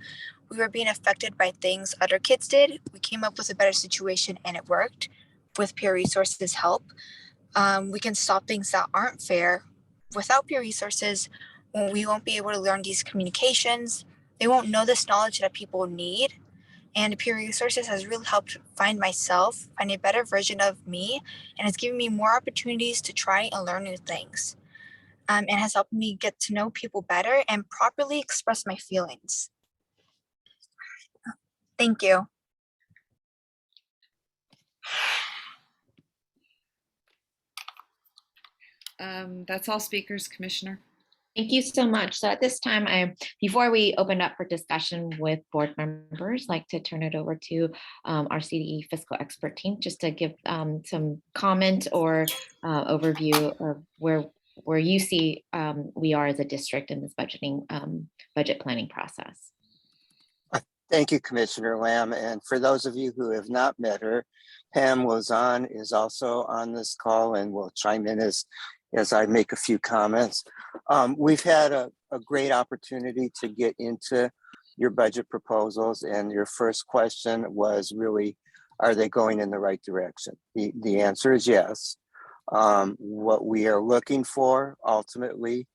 We were being affected by things other kids did. We came up with a better situation and it worked. With peer resources help, we can stop things that aren't fair. Without peer resources, we won't be able to learn these communications. They won't know this knowledge that people need. And peer resources has really helped find myself, find a better version of me, and has given me more opportunities to try and learn new things. And has helped me get to know people better and properly express my feelings. Thank you. That's all speakers, Commissioner. Thank you so much. So at this time, before we open up for discussion with board members, I'd like to turn it over to our CDE fiscal expert team just to give some comment or overview of where you see we are as a district in this budget planning process. Thank you, Commissioner Lamb. And for those of you who have not met her, Pam Lozon is also on this call and will chime in as I make a few comments. We've had a great opportunity to get into your budget proposals, and your first question was really, are they going in the right direction? The answer is yes. What we are looking for ultimately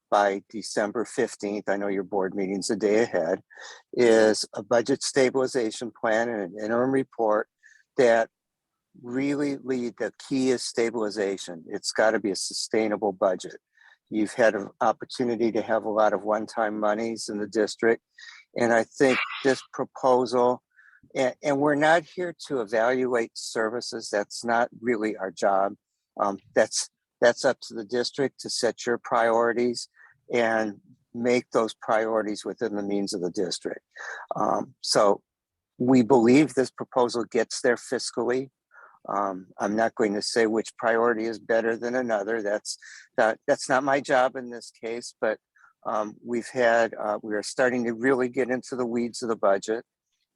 by December 15th, I know your board meeting's a day ahead, is a budget stabilization plan and an interim report that really lead. The key is stabilization. It's got to be a sustainable budget. You've had an opportunity to have a lot of one-time monies in the district. And I think this proposal, and we're not here to evaluate services. That's not really our job. That's up to the district to set your priorities and make those priorities within the means of the district. So we believe this proposal gets there fiscally. I'm not going to say which priority is better than another. That's not my job in this case, but we are starting to really get into the weeds of the budget.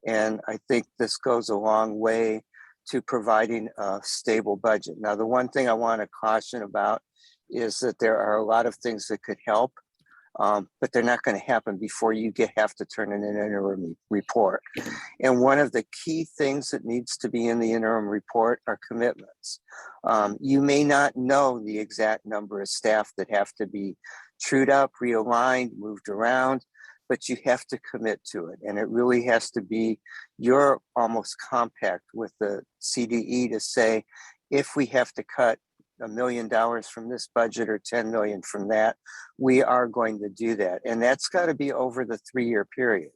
And I think this goes a long way to providing a stable budget. Now, the one thing I want to caution about is that there are a lot of things that could help, but they're not going to happen before you have to turn in an interim report. And one of the key things that needs to be in the interim report are commitments. You may not know the exact number of staff that have to be trued up, realigned, moved around, but you have to commit to it. And it really has to be your almost compact with the CDE to say, if we have to cut $1 million from this budget or 10 million from that, we are going to do that. And that's got to be over the 3-year period.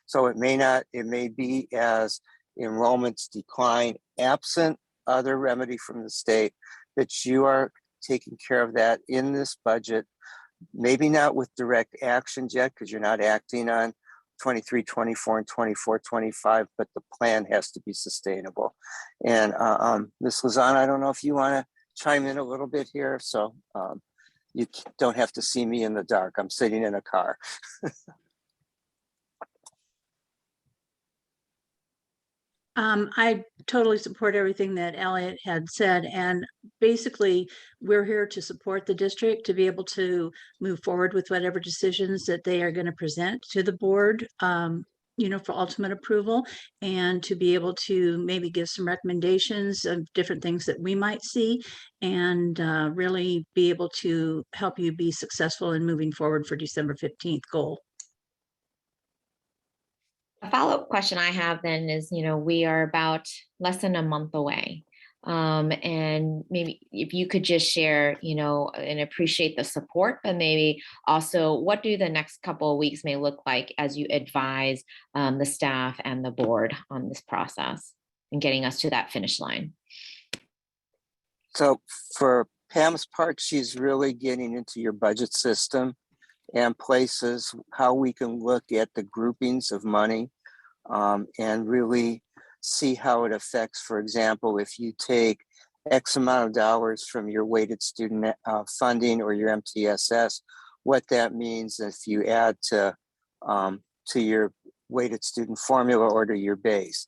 So it may be as enrollments decline, absent other remedy from the state, that you are taking care of that in this budget. Maybe not with direct actions yet, because you're not acting on 23, 24, and 24, 25, but the plan has to be sustainable. And Ms. Lozon, I don't know if you want to chime in a little bit here. So you don't have to see me in the dark. I'm sitting in a car. I totally support everything that Elliot had said. And basically, we're here to support the district to be able to move forward with whatever decisions that they are going to present to the board, for ultimate approval, and to be able to maybe give some recommendations of different things that we might see, and really be able to help you be successful in moving forward for December 15th goal. A follow-up question I have then is, we are about less than a month away. And maybe if you could just share, and appreciate the support, but maybe also what do the next couple of weeks may look like as you advise the staff and the board on this process and getting us to that finish line. So for Pam's part, she's really getting into your budget system and places, how we can look at the groupings of money and really see how it affects, for example, if you take X amount of dollars from your weighted student funding or your MTSS, what that means if you add to your weighted student formula or to your base.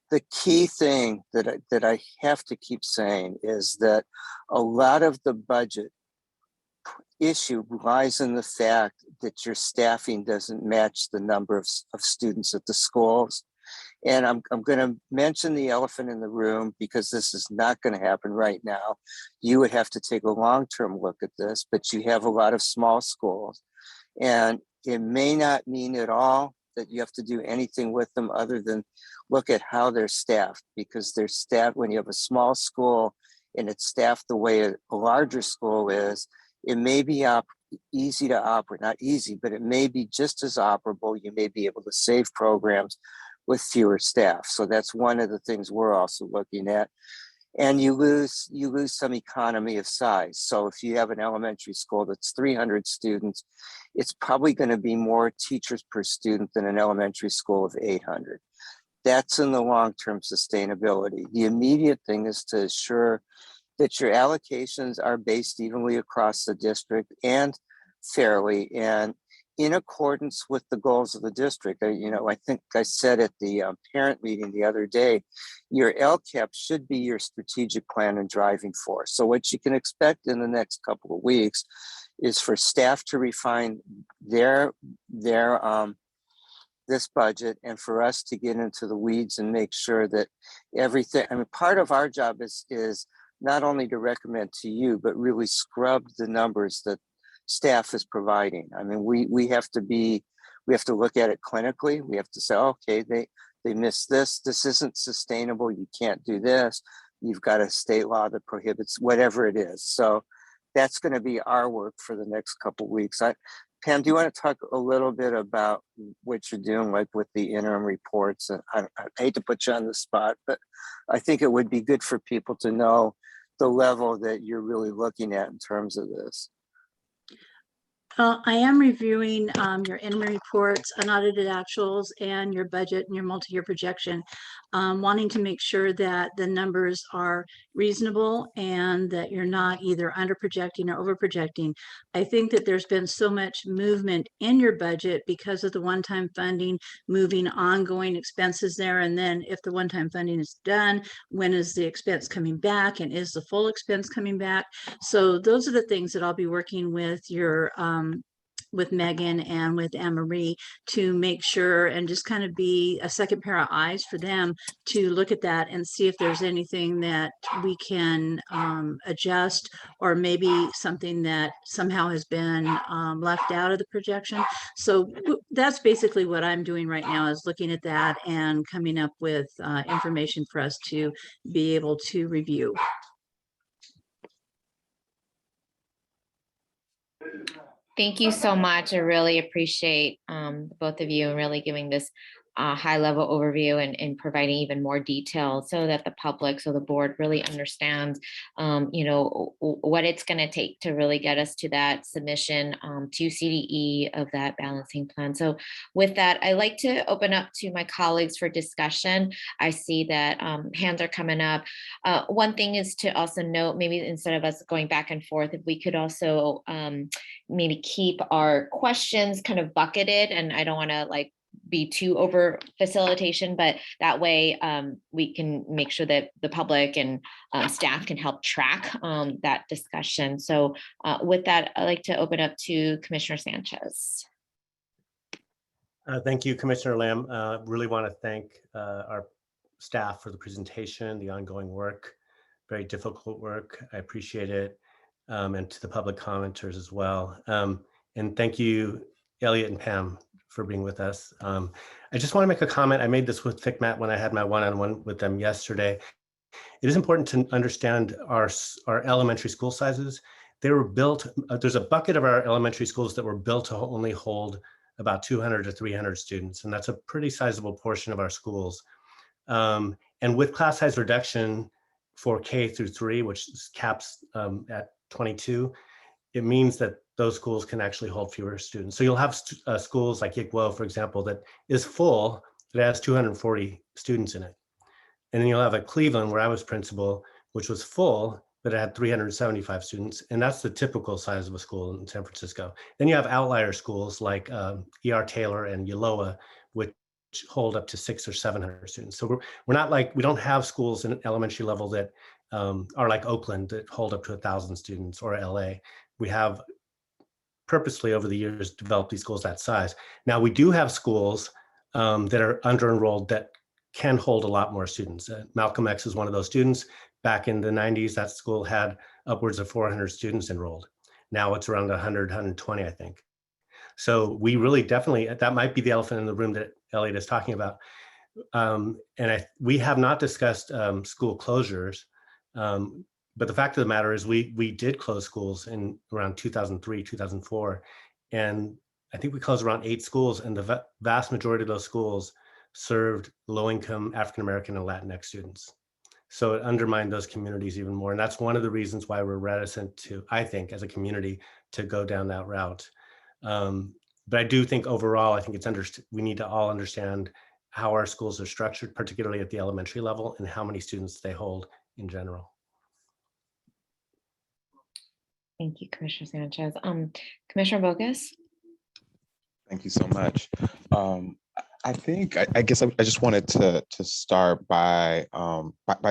The key thing that I have to keep saying is that a lot of the budget issue lies in the fact that your staffing doesn't match the number of students at the schools. And I'm going to mention the elephant in the room because this is not going to happen right now. You would have to take a long-term look at this, but you have a lot of small schools. And it may not mean at all that you have to do anything with them other than look at how they're staffed, because they're staffed when you have a small school and it's staffed the way a larger school is. It may be easy to operate, not easy, but it may be just as operable. You may be able to save programs with fewer staff. So that's one of the things we're also looking at. And you lose some economy of size. So if you have an elementary school that's 300 students, it's probably going to be more teachers per student than an elementary school of 800. That's in the long-term sustainability. The immediate thing is to ensure that your allocations are based evenly across the district and fairly and in accordance with the goals of the district. I think I said at the parent meeting the other day, your LCAP should be your strategic plan and driving force. So what you can expect in the next couple of weeks is for staff to refine their this budget and for us to get into the weeds and make sure that everything, part of our job is not only to recommend to you, but really scrub the numbers that staff is providing. We have to look at it clinically. We have to say, okay, they missed this. This isn't sustainable. You can't do this. You've got a state law that prohibits whatever it is. So that's going to be our work for the next couple of weeks. Pam, do you want to talk a little bit about what you're doing, like with the interim reports? And I hate to put you on the spot, but I think it would be good for people to know the level that you're really looking at in terms of this. I am reviewing your interim reports, unaudited actuals, and your budget and your multi-year projection, wanting to make sure that the numbers are reasonable and that you're not either under projecting or over projecting. I think that there's been so much movement in your budget because of the one-time funding, moving ongoing expenses there. And then if the one-time funding is done, when is the expense coming back and is the full expense coming back? So those are the things that I'll be working with your with Megan and with Anne-Marie to make sure and just kind of be a second pair of eyes for them to look at that and see if there's anything that we can adjust, or maybe something that somehow has been left out of the projection. So that's basically what I'm doing right now, is looking at that and coming up with information for us to be able to review. Thank you so much. I really appreciate both of you really giving this high level overview and providing even more detail so that the public, so the board really understands, what it's going to take to really get us to that submission to CDE of that balancing plan. So with that, I like to open up to my colleagues for discussion. I see that hands are coming up. One thing is to also note, maybe instead of us going back and forth, if we could also maybe keep our questions kind of bucketed, and I don't want to be too over facilitation, but that way we can make sure that the public and staff can help track that discussion. So with that, I'd like to open up to Commissioner Sanchez. Thank you, Commissioner Lamb. Really want to thank our staff for the presentation, the ongoing work, very difficult work. I appreciate it. And to the public commenters as well. And thank you, Elliot and Pam, for being with us. I just want to make a comment. I made this with FCMAT when I had my one-on-one with them yesterday. It is important to understand our elementary school sizes. They were built, there's a bucket of our elementary schools that were built to only hold about 200 to 300 students, and that's a pretty sizable portion of our schools. And with class size reduction for K through 3, which caps at 22, it means that those schools can actually hold fewer students. So you'll have schools like Yickwo, for example, that is full, that has 240 students in it. And then you'll have a Cleveland, where I was principal, which was full, but it had 375 students. And that's the typical size of a school in San Francisco. Then you have outlier schools like E.R. Taylor and Yoloa, which hold up to 600 or 700 students. So we're not like, we don't have schools in elementary level that are like Oakland that hold up to 1,000 students, or LA. We have purposely over the years developed these schools that size. Now we do have schools that are under enrolled that can hold a lot more students. Malcolm X is one of those students. Back in the 90s, that school had upwards of 400 students enrolled. Now it's around 100, 120, I think. So we really definitely, that might be the elephant in the room that Elliot is talking about. We have not discussed school closures, but the fact of the matter is we did close schools in around 2003, 2004. And I think we closed around 8 schools, and the vast majority of those schools served low-income African-American and Latinx students. So it undermined those communities even more. And that's one of the reasons why we're reticent to, I think, as a community, to go down that route. But I do think overall, I think it's we need to all understand how our schools are structured, particularly at the elementary level, and how many students they hold in general. Thank you, Commissioner Sanchez. Commissioner Bogus? Thank you so much. I guess I just wanted to start by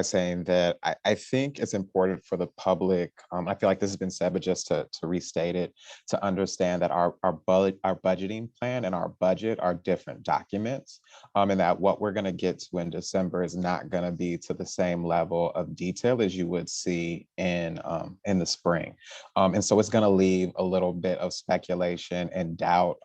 saying that I think it's important for the public. I feel like this has been said, but just to restate it, to understand that our budgeting plan and our budget are different documents, and that what we're going to get to in December is not going to be to the same level of detail as you would see in the spring, and so it's going to leave a little bit of speculation and doubt.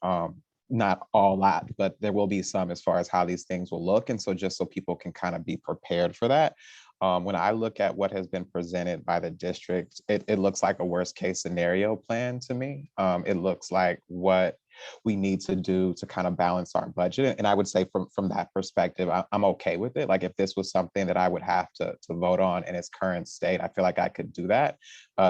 Not all that, but there will be some as far as how these things will look. And so just so people can kind of be prepared for that. When I look at what has been presented by the district, it looks like a worst case scenario plan to me. It looks like what we need to do to kind of balance our budget. And I would say from that perspective, I'm okay with it. Like if this was something that I would have to vote on in its current state, I feel like I could do that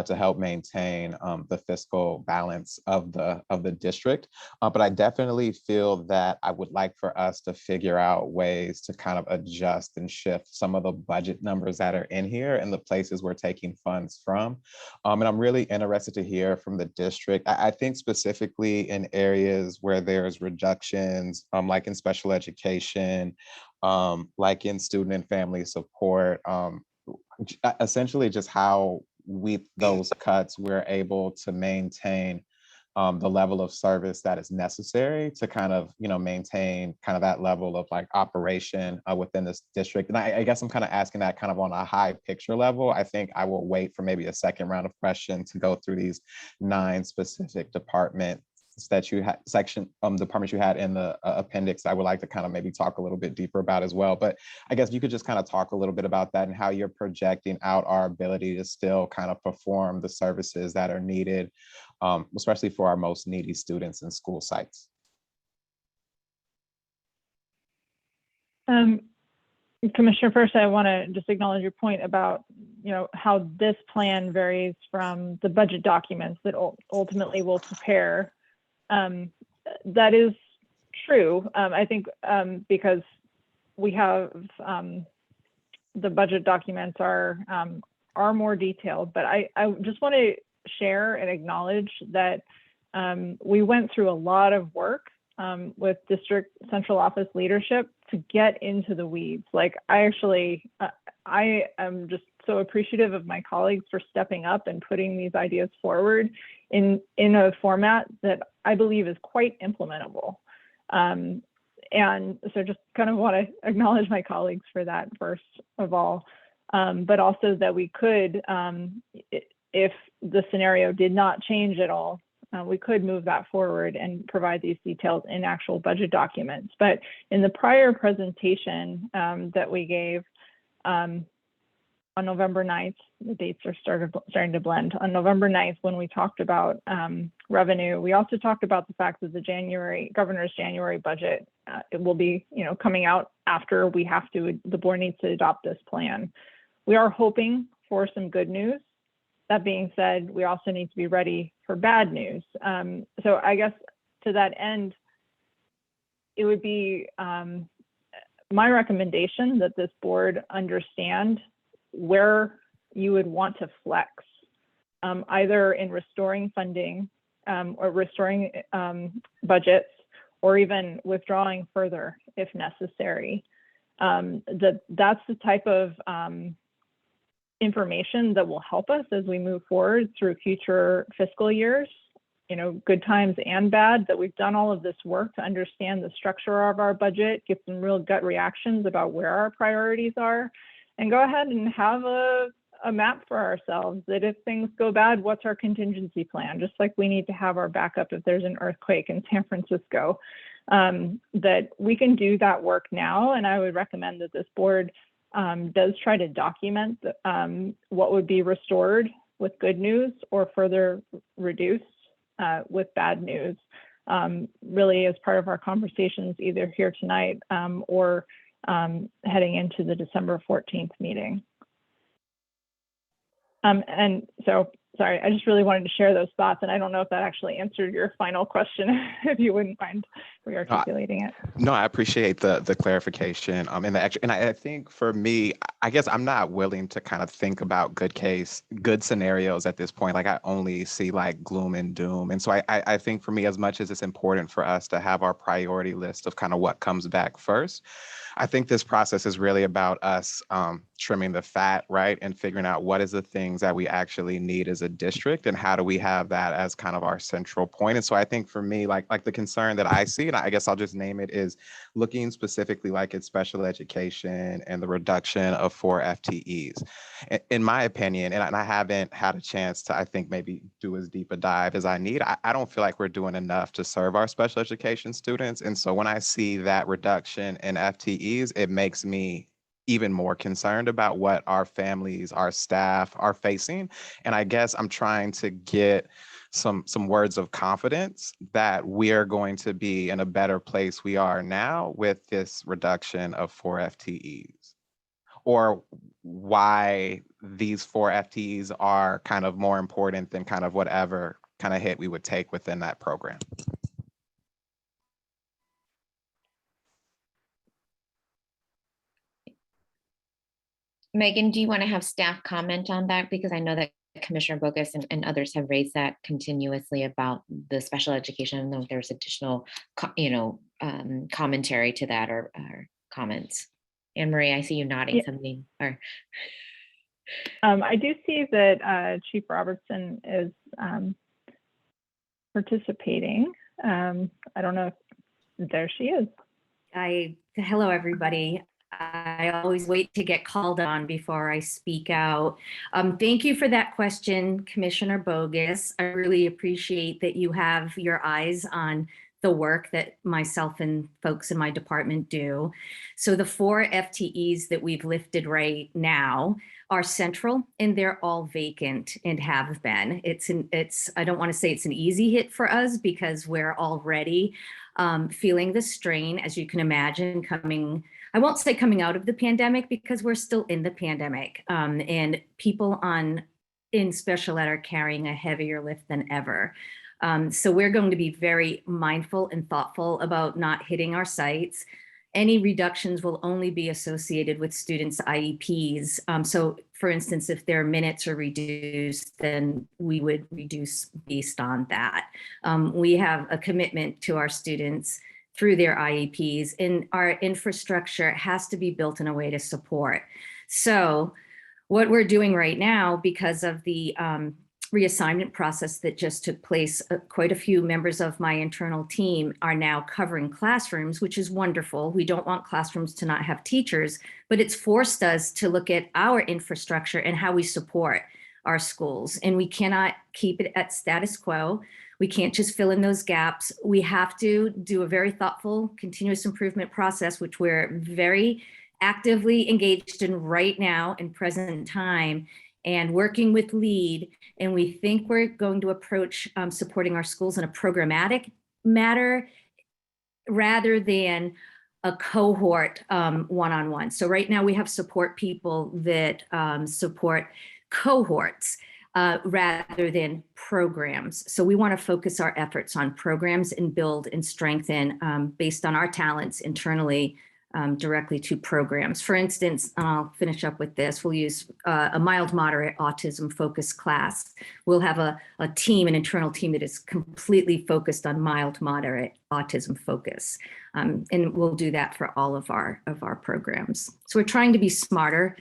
to help maintain the fiscal balance of the district. But I definitely feel that I would like for us to figure out ways to kind of adjust and shift some of the budget numbers that are in here and the places we're taking funds from. And I'm really interested to hear from the district. I think specifically in areas where there's reductions, like in special education, like in student and family support, essentially just how with those cuts, we're able to maintain the level of service that is necessary to kind of, maintain kind of that level of like operation within this district. And I guess I'm kind of asking that kind of on a high picture level. I think I will wait for maybe a second round of questions to go through these 9 specific departments that you had departments you had in the appendix. I would like to kind of maybe talk a little bit deeper about as well. But I guess you could just kind of talk a little bit about that and how you're projecting out our ability to still kind of perform the services that are needed, especially for our most needy students in school sites. Commissioner, first, I want to just acknowledge your point about, how this plan varies from the budget documents that ultimately will prepare. That is true. I think because we have the budget documents are more detailed, but I just want to share and acknowledge that we went through a lot of work with district central office leadership to get into the weeds. Like I am just so appreciative of my colleagues for stepping up and putting these ideas forward in a format that I believe is quite implementable. And so just kind of want to acknowledge my colleagues for that first of all, but also that we could, if the scenario did not change at all, we could move that forward and provide these details in actual budget documents. But in the prior presentation that we gave on November 9th, the dates are starting to blend. On November 9th, when we talked about revenue, we also talked about the fact that the governor's January budget, it will be coming out after the board needs to adopt this plan. We are hoping for some good news That being said, we also need to be ready for bad news. So I guess to that end, it would be my recommendation that this board understand where you would want to flex, either in restoring funding or restoring budgets, or even withdrawing further if necessary. That's the type of information that will help us as we move forward through future fiscal years, you know, good times and bad, that we've done all of this work to understand the structure of our budget, get some real gut reactions about where our priorities are, and go ahead and have a map for ourselves that if things go bad, what's our contingency plan? Just like we need to have our backup if there's an earthquake in San Francisco, that we can do that work now. And I would recommend that this board does try to document what would be restored with good news or further reduced with bad news, really as part of our conversations either here tonight or heading into the December 14th meeting. And so, sorry, I just really wanted to share those thoughts, and I don't know if that actually answered your final question, if you wouldn't mind re-articulating it. No, I appreciate the clarification and the extra. And I think for me, I guess I'm not willing to kind of think about good scenarios at this point. Like I only see like gloom and doom. And so I think for me, as much as it's important for us to have our priority list of kind of what comes back first, I think this process is really about us trimming the fat, right? And figuring out what is the things that we actually need as a district and how do we have that as kind of our central point. And so I think for me, like the concern that I see, and I guess I'll just name it, is looking specifically like at special education and the reduction of 4 FTEs. In my opinion, and I haven't had a chance to, I think, maybe do as deep a dive as I need, I don't feel like we're doing enough to serve our special education students. And so when I see that reduction in FTEs, it makes me even more concerned about what our families, our staff are facing. And I guess I'm trying to get some words of confidence that we are going to be in a better place we are now with this reduction of 4 FTEs, or why these 4 FTEs are kind of more important than kind of whatever kind of hit we would take within that program. Megan, do you want to have staff comment on that? Because I know that Commissioner Bogus and others have raised that continuously about the special education. I don't know if there's additional, commentary to that or comments. Anne Marie, I see you nodding something. Or I do see that Chief Robertson is participating. I don't know if there she is. Hello, everybody. I always wait to get called on before I speak out. Thank you for that question, Commissioner Bogus. I really appreciate that you have your eyes on the work that myself and folks in my department do. So the 4 FTEs that we've lifted right now are central, and they're all vacant and have been. I don't want to say it's an easy hit for us because we're already feeling the strain, as you can imagine, I won't say coming out of the pandemic because we're still in the pandemic, and people in special ed are carrying a heavier lift than ever. So we're going to be very mindful and thoughtful about not hitting our sites. Any reductions will only be associated with students' IEPs. So for instance, if their minutes are reduced, then we would reduce based on that. We have a commitment to our students through their IEPs, and our infrastructure has to be built in a way to support. So what we're doing right now, because of the reassignment process that just took place, quite a few members of my internal team are now covering classrooms, which is wonderful. We don't want classrooms to not have teachers, but it's forced us to look at our infrastructure and how we support our schools. And we cannot keep it at status quo. We can't just fill in those gaps. We have to do a very thoughtful continuous improvement process, which we're very actively engaged in right now in present time and working with LEAD. And we think we're going to approach supporting our schools in a programmatic matter rather than a cohort one-on-one. So right now we have support people that support cohorts. rather than programs. So we want to focus our efforts on programs and build and strengthen based on our talents internally directly to programs. For instance, I'll finish up with this. We'll use a mild moderate autism focused class. We'll have a team, an internal team that is completely focused on mild moderate autism focus. And we'll do that for all of our programs. So we're trying to be smarter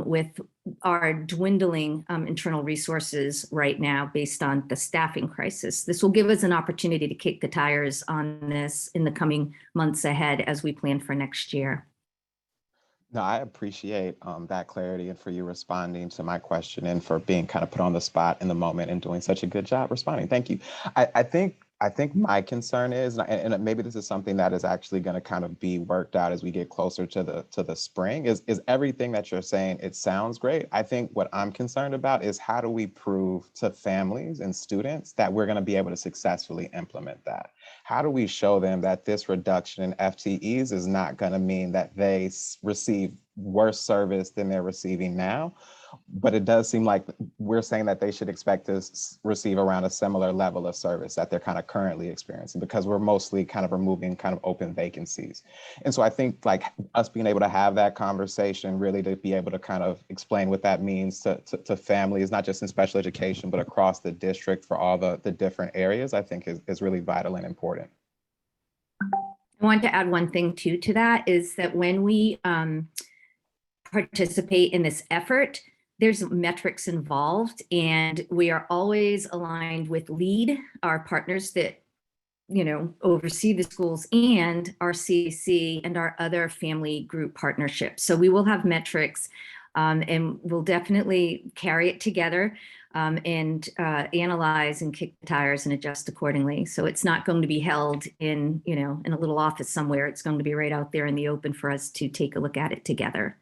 with our dwindling internal resources right now based on the staffing crisis. This will give us an opportunity to kick the tires on this in the coming months ahead as we plan for next year. No, I appreciate that clarity and for you responding to my question and for being kind of put on the spot in the moment and doing such a good job responding. Thank you. I think my concern is, and maybe this is something that is actually going to kind of be worked out as we get closer to the spring, is everything that you're saying. It sounds great. I think what I'm concerned about is how do we prove to families and students that we're going to be able to successfully implement that? How do we show them that this reduction in FTEs is not going to mean that they receive worse service than they're receiving now? But it does seem like we're saying that they should expect to receive around a similar level of service that they're kind of currently experiencing, because we're mostly kind of removing kind of open vacancies. And so I think like us being able to have that conversation, really to be able to kind of explain what that means to families, not just in special education, but across the district for all the different areas, I think is really vital and important. I want to add one thing too to that, is that when we participate in this effort, there's metrics involved, and we are always aligned with LEAD, our partners that, you know, oversee the schools, and our CAC and our other family group partnerships. So we will have metrics and we'll definitely carry it together and analyze and kick the tires and adjust accordingly. So it's not going to be held in, you know, in a little office somewhere. It's going to be right out there in the open for us to take a look at it together.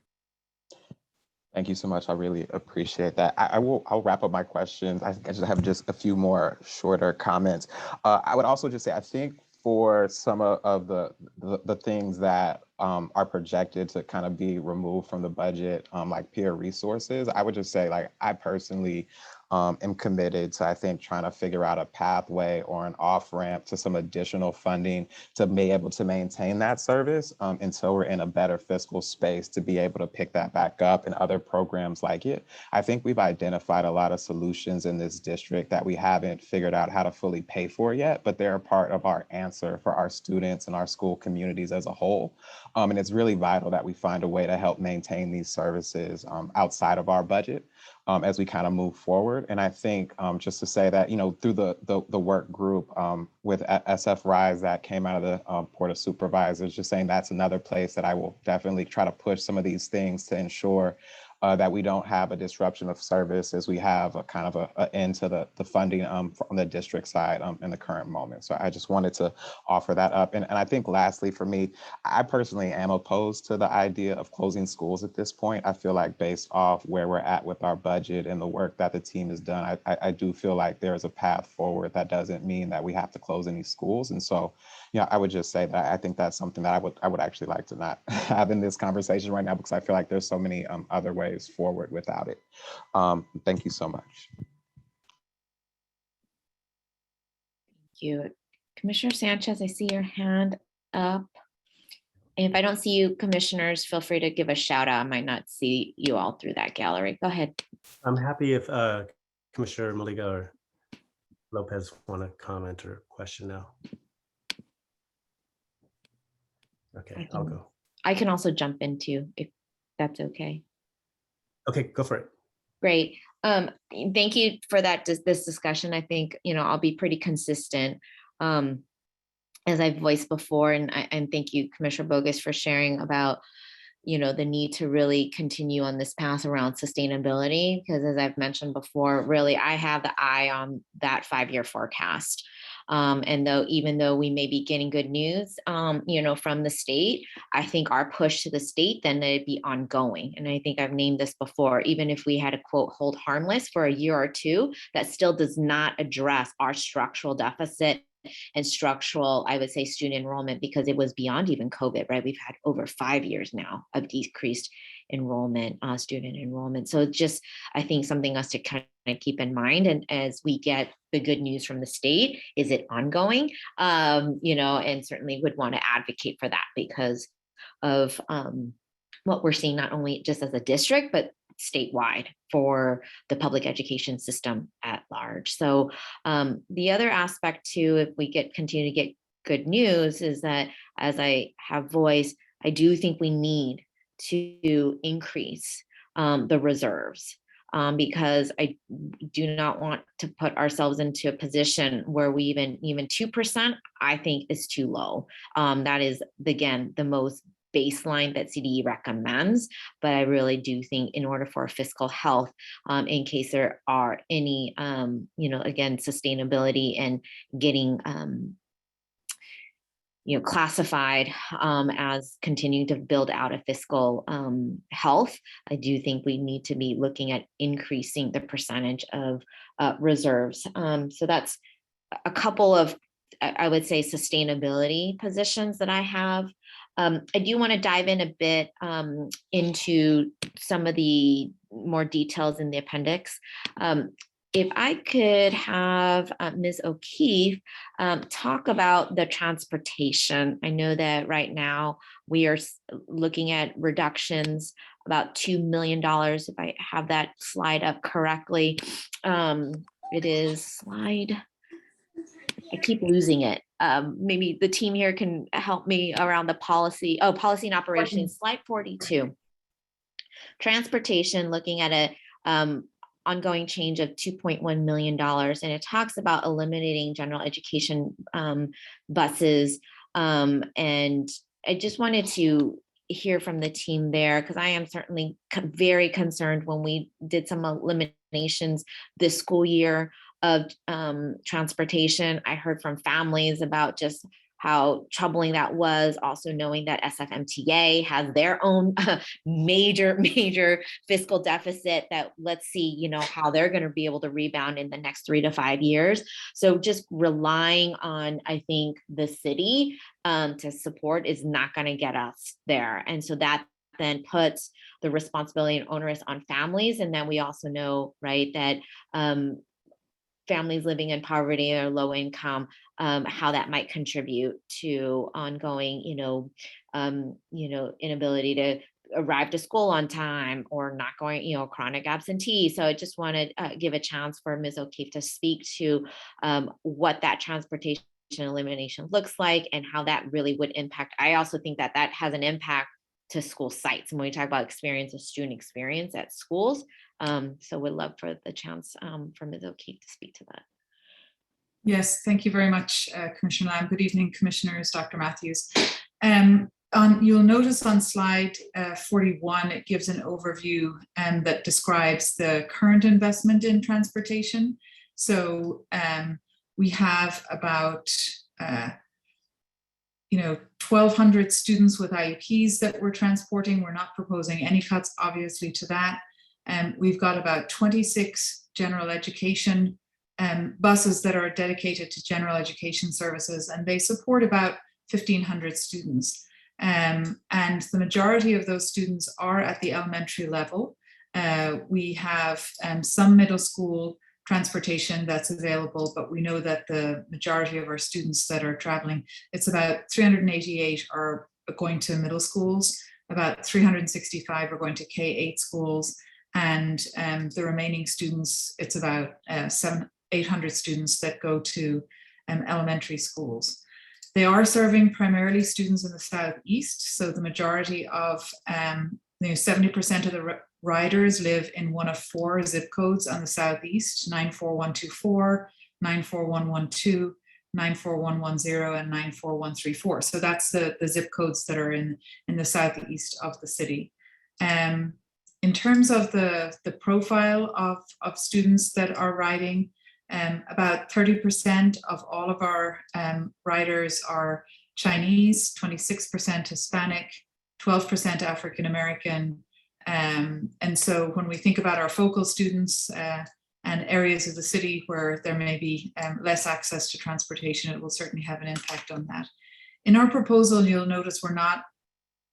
Thank you so much. I really appreciate that. I'll wrap up my questions. I just have just a few more shorter comments. I would also just say, I think for some of the things that are projected to kind of be removed from the budget, like peer resources, I would just say, like, I personally am committed to, I think, trying to figure out a pathway or an off-ramp to some additional funding to be able to maintain that service until we're in a better fiscal space to be able to pick that back up and other programs like it. I think we've identified a lot of solutions in this district that we haven't figured out how to fully pay for yet, but they're a part of our answer for our students and our school communities as a whole. And it's really vital that we find a way to help maintain these services outside of our budget as we kind of move forward. And I think just to say that, you know, through the work group with SF Rise that came out of the Board of Supervisors, just saying that's another place that I will definitely try to push some of these things to ensure that we don't have a disruption of service as we have a kind of an end to the funding from the district side in the current moment. So I just wanted to offer that up. And I think lastly, for me, I personally am opposed to the idea of closing schools at this point. I feel like based off where we're at with our budget and the work that the team has done, I do feel like there is a path forward that doesn't mean that we have to close any schools. And so, you know, I would just say that I think that's something that I would actually like to not have in this conversation right now, because I feel like there's so many other ways forward without it. Thank you so much. Thank you. Commissioner Sanchez, I see your hand up. And if I don't see you, commissioners, feel free to give a shout out. I might not see you all through that gallery. Go ahead. I'm happy if Commissioner Monegas or Lopez want to comment or question now. Okay, I'll go. I can also jump in too, if that's okay. Okay, go for it. Great. Thank you for this discussion. I think, you know, I'll be pretty consistent as I've voiced before, and thank you, Commissioner Bogus, for sharing about, you know, the need to really continue on this path around sustainability, because as I've mentioned before, really, I have the eye on that 5-year forecast. And even though we may be getting good news, you know, from the state, I think our push to the state then it'd be ongoing. And I think I've named this before, even if we had a quote hold harmless for a year or two, that still does not address our structural deficit and structural, I would say, student enrollment, because it was beyond even COVID, right? We've had over 5 years now of decreased enrollment, student enrollment. So just, I think something us to kind of keep in mind. And as we get the good news from the state, is it ongoing? And certainly would want to advocate for that because of what we're seeing, not only just as a district, but statewide for the public education system at large. So the other aspect too, if we continue to get good news, is that as I have voiced, I do think we need to increase the reserves because I do not want to put ourselves into a position where we even 2%, I think is too low. That is, again, the most baseline that CDE recommends, but I really do think in order for fiscal health, in case there are any, again, sustainability and getting, classified as continuing to build out a fiscal health, I do think we need to be looking at increasing the percentage of reserves. So that's a couple of, I would say, sustainability positions that I have. I do want to dive in a bit into some of the more details in the appendix. If I could have Ms. O'Keefe talk about the transportation. I know that right now we are looking at reductions about $2 million, if I have that slide up correctly. It is slide, I keep losing it. Maybe the team here can help me around the policy. Oh, policy and operations, slide 42. Transportation, looking at a ongoing change of $2.1 million. And it talks about eliminating general education buses. And I just wanted to hear from the team there, because I am certainly very concerned when we did some eliminations this school year of transportation. I heard from families about just how troubling that was, also knowing that SFMTA has their own major fiscal deficit that let's see, how they're going to be able to rebound in the next 3 to 5 years. So just relying on, I think, the city to support is not going to get us there. And so that then puts the responsibility and onus on families. And then we also know, right, that families living in poverty or low income, how that might contribute to ongoing, inability to arrive to school on time or not going, chronic absentee. So I just want to give a chance for Ms. O'Keefe to speak to what that transportation elimination looks like and how that really would impact. I also think that that has an impact to school sites. And when we talk about student experience at schools, so we'd love for the chance for Ms. O'Keefe to speak to that. Yes, thank you very much, Commissioner Lamb. Good evening, Commissioners, Dr. Matthews. You'll notice on slide 41, it gives an overview that describes the current investment in transportation. So we have about 1,200 students with IEPs that we're transporting. We're not proposing any cuts, obviously, to that. We've got about 26 general education buses that are dedicated to general education services, and they support about 1,500 students. And the majority of those students are at the elementary level. We have some middle school transportation that's available, but we know that the majority of our students that are traveling, it's about 388 are going to middle schools, about 365 are going to K-8 schools, and the remaining students, it's about 800 students that go to elementary schools. They are serving primarily students in the Southeast, so the majority of 70% of the riders live in one of 4 zip codes on the Southeast: 94124, 94112, 94110, and 94134. So that's the zip codes that are in the Southeast of the city. In terms of the profile of students that are riding, about 30% of all of our riders are Chinese, 26% Hispanic, 12% African American. And so when we think about our focal students and areas of the city where there may be less access to transportation, it will certainly have an impact on that. In our proposal, you'll notice we're not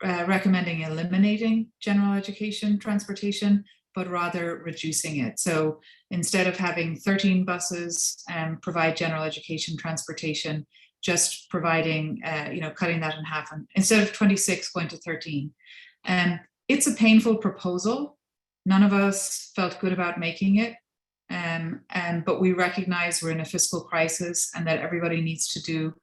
recommending eliminating general education transportation, but rather reducing it. So instead of having 13 buses provide general education transportation, just providing, cutting that in half, and instead of 26 going to 13. It's a painful proposal. None of us felt good about making it. But we recognize we're in a fiscal crisis and that everybody needs to do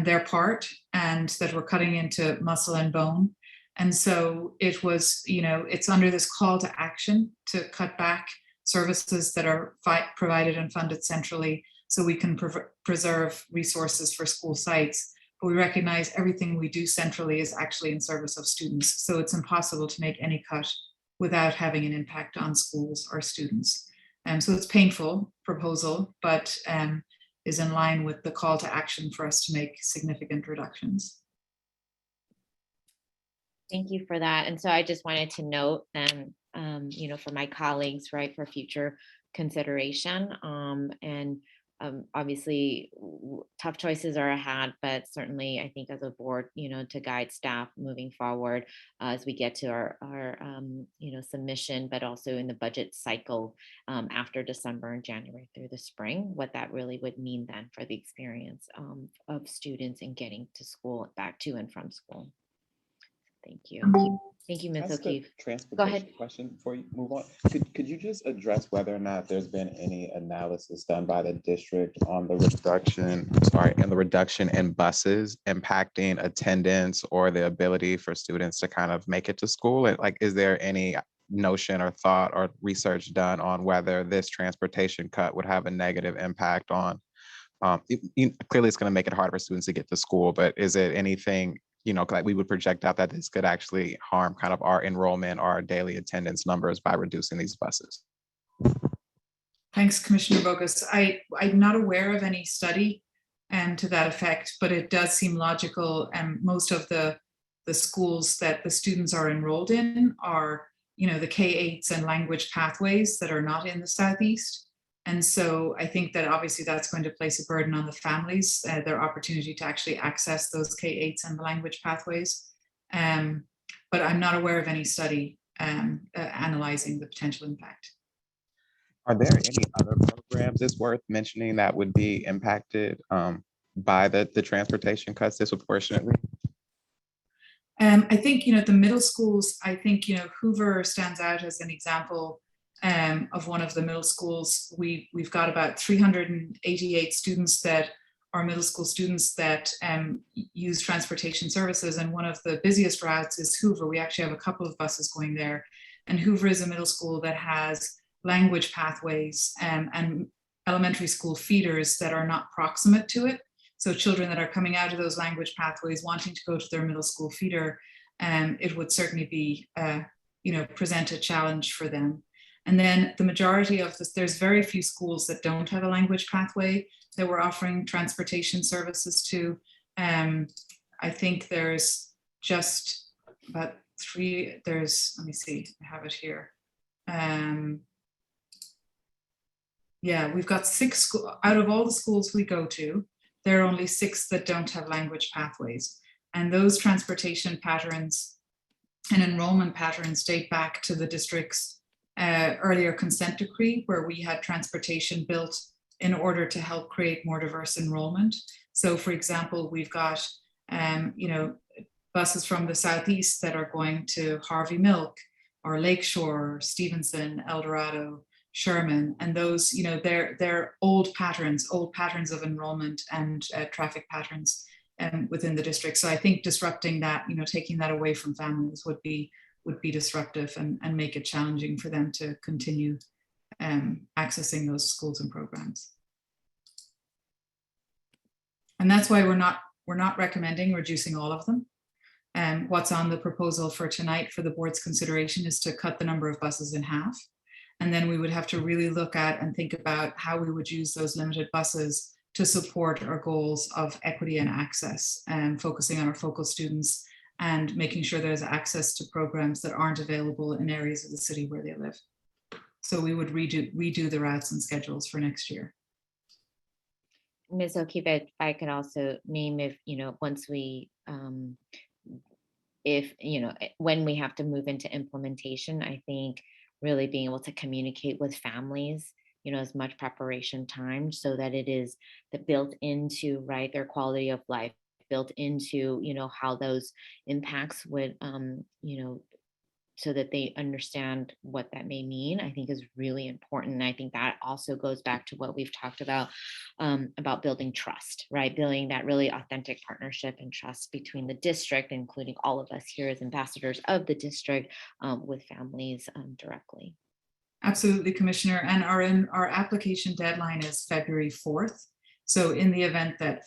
their part, and that we're cutting into muscle and bone. And so it was, it's under this call to action to cut back services that are provided and funded centrally so we can preserve resources for school sites. But we recognize everything we do centrally is actually in service of students. So it's impossible to make any cut without having an impact on schools or students. So it's a painful proposal, but is in line with the call to action for us to make significant reductions. Thank you for that. And so I just wanted to note then, for my colleagues, right, for future consideration. Obviously, tough choices are ahead, but certainly I think as a board, to guide staff moving forward as we get to our submission, but also in the budget cycle after December and January through the spring, what that really would mean then for the experience of students in getting to school, back to and from school. Thank you. Thank you, Ms. O'Keefe. Transportation Go ahead. question before you move on. Could you just address whether or not there's been any analysis done by the district on the reduction in buses impacting attendance or the ability for students to kind of make it to school? And is there any notion or thought or research done on whether this transportation cut would have a negative impact on, clearly it's going to make it harder for students to get to school, but is it anything we would project out that this could actually harm kind of our enrollment or our daily attendance numbers by reducing these buses? Thanks, Commissioner Bogus. I'm not aware of any study to that effect, but it does seem logical. And most of the schools that the students are enrolled in are, the K-8s and language pathways that are not in the Southeast. And so I think that obviously that's going to place a burden on the families, their opportunity to actually access those K-8s and the language pathways. But I'm not aware of any study analyzing the potential impact. Are there any other programs it's worth mentioning that would be impacted by the transportation cuts disproportionately? I think, the middle schools, I think, Hoover stands out as an example of one of the middle schools. We've got about 388 students that are middle school students that use transportation services, and one of the busiest routes is Hoover. We actually have a couple of buses going there, and Hoover is a middle school that has language pathways and elementary school feeders that are not proximate to it. So children that are coming out of those language pathways wanting to go to their middle school feeder, it would certainly be present a challenge for them. And then the majority of this, there's very few schools that don't have a language pathway that we're offering transportation services to. I think there's just about 3, let me see, I have it here. Yeah, we've got 6 schools, out of all the schools we go to, there are only 6 that don't have language pathways. And those transportation patterns and enrollment patterns date back to the district's earlier consent decree, where we had transportation built in order to help create more diverse enrollment. So for example, we've got buses from the Southeast that are going to Harvey Milk or Lakeshore, Stevenson, El Dorado, Sherman, and those, they're old patterns of enrollment and traffic patterns within the district. So I think disrupting that, taking that away from families would be disruptive and make it challenging for them to continue accessing those schools and programs. And that's why we're not recommending reducing all of them. And what's on the proposal for tonight for the board's consideration is to cut the number of buses in half. And then we would have to really look at and think about how we would use those limited buses to support our goals of equity and access, and focusing on our focal students and making sure there's access to programs that aren't available in areas of the city where they live. So we would redo the routes and schedules for next year. Ms. O'Keefe, if I could also name if, once we, if, when we have to move into implementation, I think really being able to communicate with families, as much preparation time so that it is built into, right, their quality of life, built into, how those impacts would, so that they understand what that may mean, I think is really important. And I think that also goes back to what we've talked about building trust, right? Building that really authentic partnership and trust between the district, including all of us here as ambassadors of the district, with families directly. Absolutely, Commissioner. And our application deadline is February 4th. So in the event that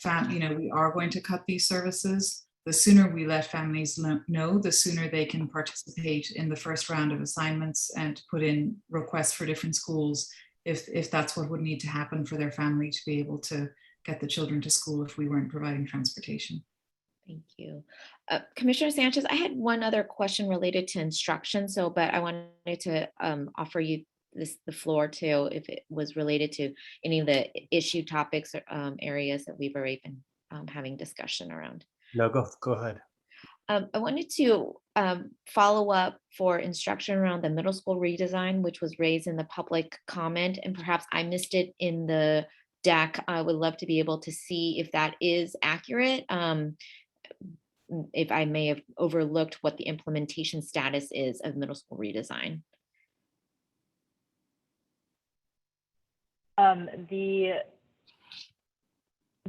we are going to cut these services, the sooner we let families know, the sooner they can participate in the first round of assignments and put in requests for different schools if that's what would need to happen for their family to be able to get the children to school if we weren't providing transportation. Thank you. Commissioner Sanchez, I had one other question related to instruction. But I wanted to offer you the floor too, if it was related to any of the issue topics or areas that we've already been having discussion around. No, go ahead. I wanted to follow up for instruction around the middle school redesign, which was raised in the public comment, and perhaps I missed it in the deck. I would love to be able to see if that is accurate. If I may have overlooked what the implementation status is of middle school redesign.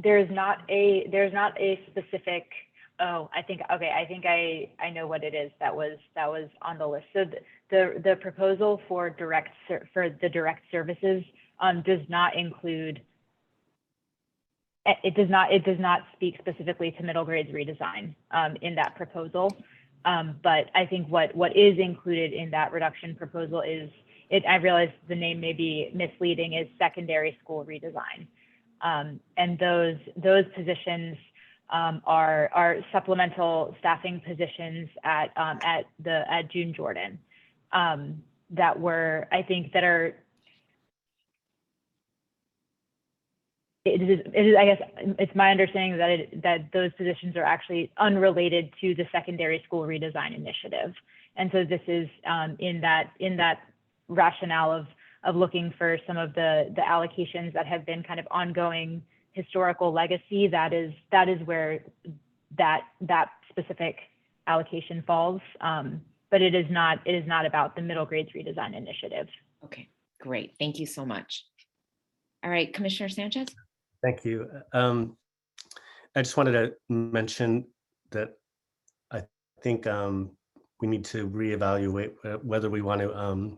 There's not a specific. Oh, I think I know what it is that was on the list. So the proposal for the direct services does not include. It does not speak specifically to middle grades redesign in that proposal. But I think what is included in that reduction proposal is I realize the name may be misleading, is secondary school redesign. And those positions are supplemental staffing positions at June Jordan that were, I think, that are. It is, I guess it's my understanding that those positions are actually unrelated to the secondary school redesign initiative. And so this is in that rationale of looking for some of the allocations that have been kind of ongoing historical legacy. That is where that specific allocation falls. But it is not about the middle grades redesign initiative. Okay, great. Thank you so much. All right, Commissioner Sanchez. Thank you. I just wanted to mention that I think we need to reevaluate whether we want to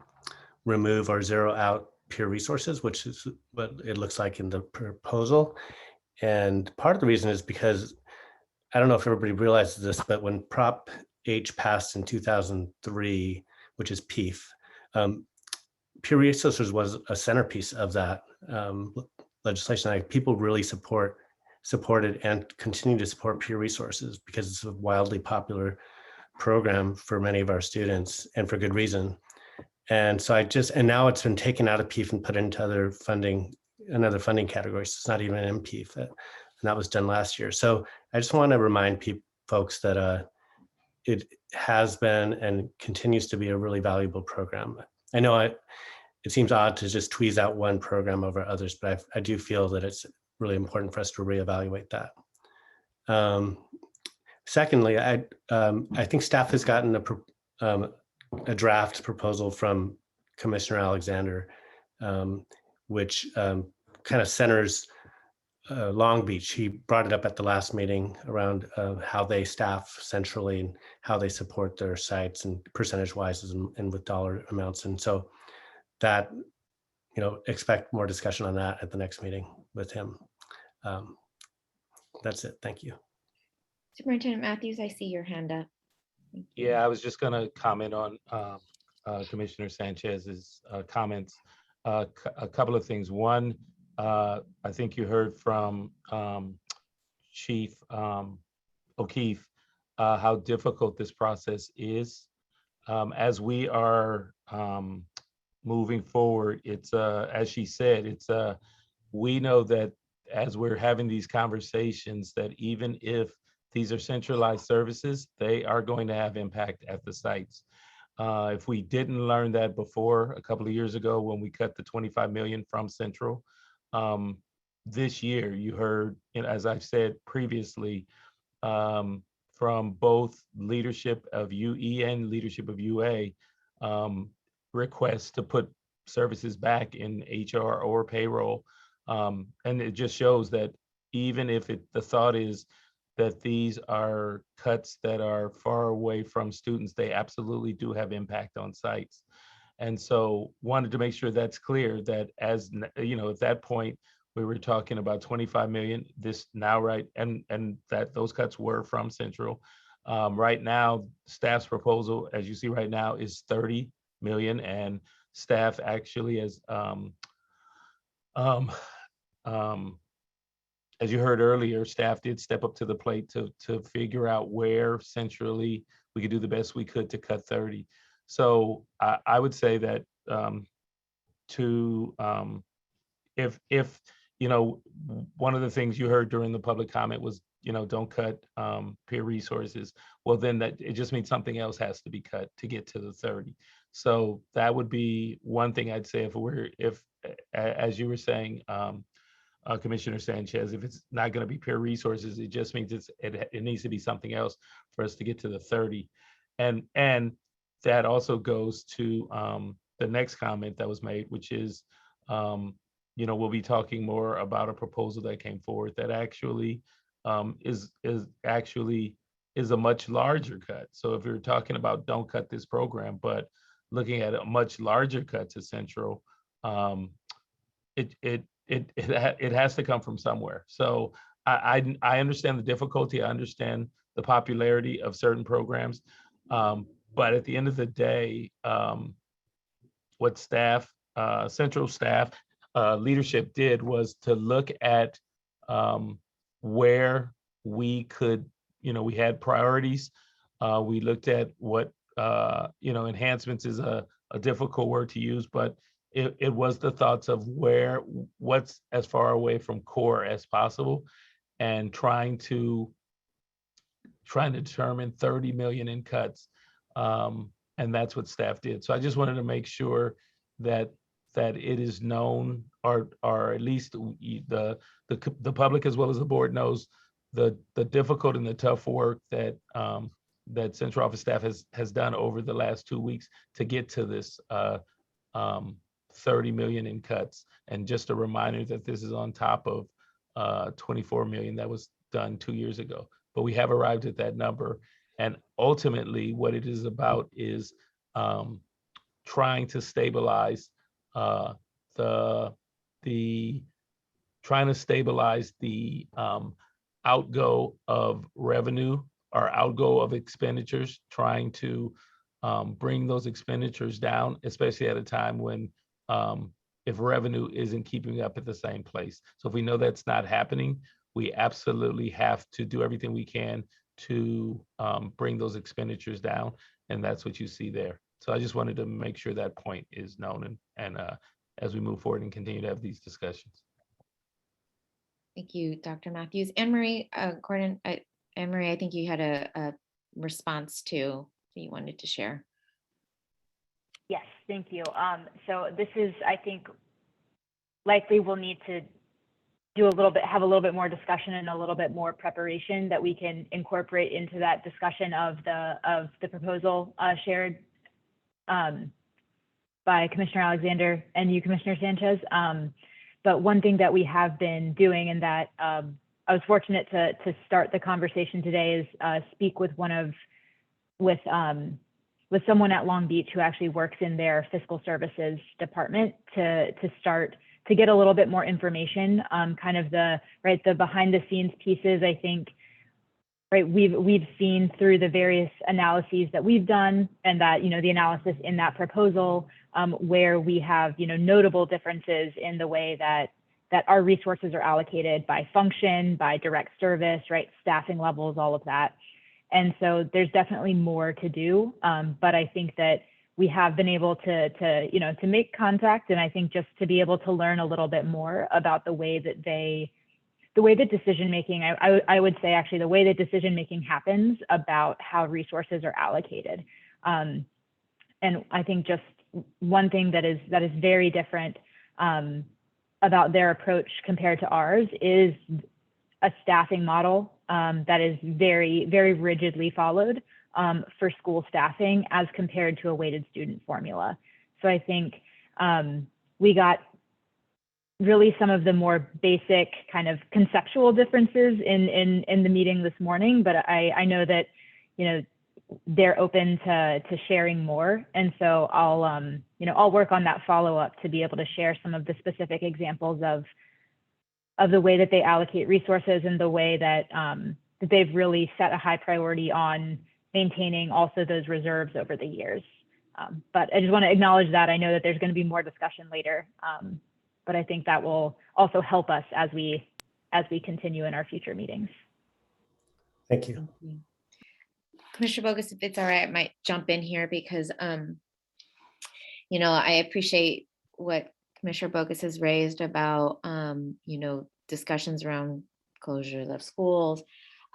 remove or zero out peer resources, which is what it looks like in the proposal. And part of the reason is because, I don't know if everybody realizes this, but when Prop H passed in 2003, which is PEEF, peer resources was a centerpiece of that legislation. People really supported and continue to support peer resources because it's a wildly popular program for many of our students, and for good reason. And so and now it's been taken out of PEEF and put into another funding category. So it's not even in PEEF, and that was done last year. So I just want to remind folks that it has been and continues to be a really valuable program. I know it seems odd to just tweeze out one program over others, but I do feel that it's really important for us to reevaluate that. Secondly, I think staff has gotten a draft proposal from Commissioner Alexander, which kind of centers Long Beach. He brought it up at the last meeting around how they staff centrally and how they support their sites and percentage-wise and with dollar amounts. And so that, expect more discussion on that at the next meeting with him. That's it. Thank you. Superintendent Matthews, I see your hand up. Yeah, I was just going to comment on Commissioner Sanchez's comments. A couple of things. One, I think you heard from Chief O'Keefe how difficult this process is. As we are moving forward, it's as she said, we know that as we're having these conversations, that even if these are centralized services. They are going to have impact at the sites. If we didn't learn that before a couple of years ago when we cut the 25 million from central, this year you heard, as I've said previously, from both leadership of UE and leadership of UA, requests to put services back in HR or payroll. And it just shows that even if the thought is that these are cuts that are far away from students, they absolutely do have impact on sites. And so wanted to make sure that's clear, that as you know, at that point, we were talking about 25 million this now, right? And that those cuts were from central. Right now, staff's proposal, as you see right now, is 30 million, and staff actually as you heard earlier, staff did step up to the plate to figure out where centrally we could do the best we could to cut 30. So I would say that if you know, one of the things you heard during the public comment was, you know, don't cut peer resources. Well, then that it just means something else has to be cut to get to the 30. So that would be one thing I'd say if as you were saying, Commissioner Sanchez, if it's not going to be peer resources, it just means it needs to be something else for us to get to the 30. And that also goes to the next comment that was made, which is, you know, we'll be talking more about a proposal that came forward that actually is a much larger cut. So if you're talking about don't cut this program, but looking at a much larger cut to central, it has to come from somewhere. So I understand the difficulty. I understand the popularity of certain programs, but at the end of the day, what staff, central staff, leadership did was to look at where we could, you know, we had priorities. We looked at what, you know, enhancements is a difficult word to use, but it was the thoughts of what's as far away from core as possible, and trying to determine 30 million in cuts. And that's what staff did. So I just wanted to make sure that it is known, or at least the public as well as the board knows the difficult and the tough work that that central office staff has done over the last 2 weeks to get to this 30 million in cuts. And just a reminder that this is on top of 24 million that was done 2 years ago. But we have arrived at that number. And ultimately what it is about is trying to stabilize the outgo of revenue or outgo of expenditures, trying to bring those expenditures down, especially at a time when if revenue isn't keeping up at the same place. So if we know that's not happening, we absolutely have to do everything we can to bring those expenditures down. And that's what you see there. So I just wanted to make sure that point is known, and as we move forward and continue to have these discussions. Thank you, Dr. Matthews. Anne-Marie Gordon, Anne-Marie, I think you had a response to that you wanted to share. Yes, thank you. So this is, I think, likely we'll need to have a little bit more discussion and a little bit more preparation that we can incorporate into that discussion of the proposal shared by Commissioner Alexander and you, Commissioner Sanchez. But one thing that we have been doing, and that I was fortunate to start the conversation today, is speak with someone at Long Beach who actually works in their fiscal services department to start to get a little bit more information, kind of the behind the scenes pieces. I think, right, we've seen through the various analyses that we've done, and that, you know, the analysis in that proposal, where we have, you know, notable differences in the way that our resources are allocated by function, by direct service, right, staffing levels, all of that. And so there's definitely more to do, but I think that we have been able to make contact, and I think just to be able to learn a little bit more about the way that they the way that decision making, I would say actually the way that decision making happens about how resources are allocated. And I think just one thing that is very different about their approach compared to ours is a staffing model that is very, very rigidly followed for school staffing as compared to a weighted student formula. So I think we got really some of the more basic kind of conceptual differences in the meeting this morning, but I know that, you know, they're open to sharing more. And so I'll work on that follow-up to be able to share some of the specific examples of the way that they allocate resources and the way that, that they've really set a high priority on maintaining also those reserves over the years. But I just want to acknowledge that. I know that there's going to be more discussion later, but I think that will also help us as we continue in our future meetings. Thank you. Commissioner Bogus, if it's all right, I might jump in here because, you know, I appreciate what Commissioner Bogus has raised about, you know, discussions around closures of schools.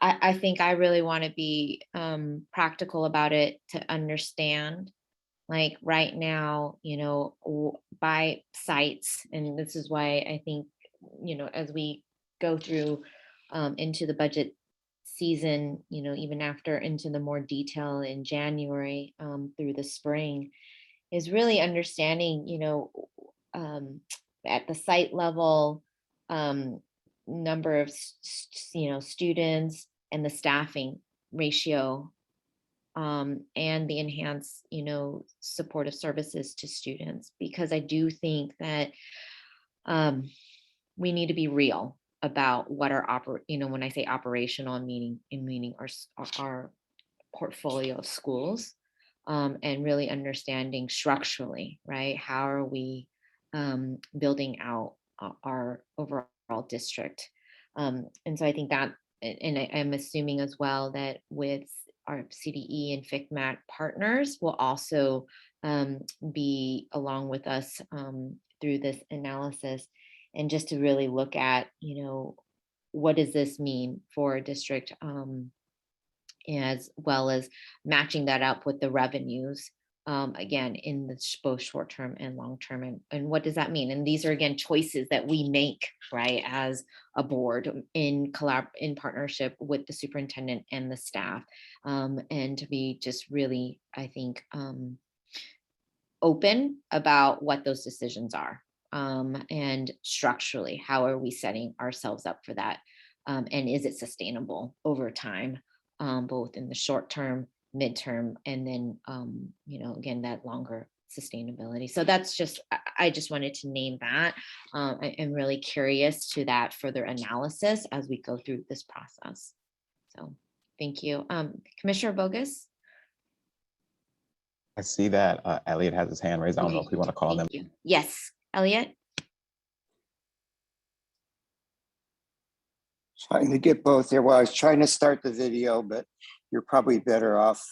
I think I really want to be practical about it to understand, like right now, you know, by sites, and this is why I think, you know, as we go through into the budget season, you know, even after into the more detail in January through the spring, is really understanding, you know, at the site level, number of, you know, students and the staffing ratio, and the enhanced, you know, supportive services to students, because I do think that we need to be real about what our you know, when I say operational, meaning our portfolio of schools, and really understanding structurally, right? How are we building out our overall district? And so I think that, and I'm assuming as well that with our CDE and FICMAT partners will also be along with us through this analysis, and just to really look at, you know, what does this mean for a district, as well as matching that up with the revenues, again, in the both short term and long term, and what does that mean? And these are, again, choices that we make, right, as a board in partnership with the superintendent and the staff, and to be just really, I think, open about what those decisions are, and structurally, how are we setting ourselves up for that, and is it sustainable over time, both in the short term, midterm, and then, you know, again, that longer sustainability. So that's just, I just wanted to name that. I am really curious to that further analysis as we go through this process. So thank you. Commissioner Bogus? I see that Elliot has his hand raised. I don't know if we want to call them. You. Yes, Elliot? Trying to get both there. Well, I was trying to start the video, but you're probably better off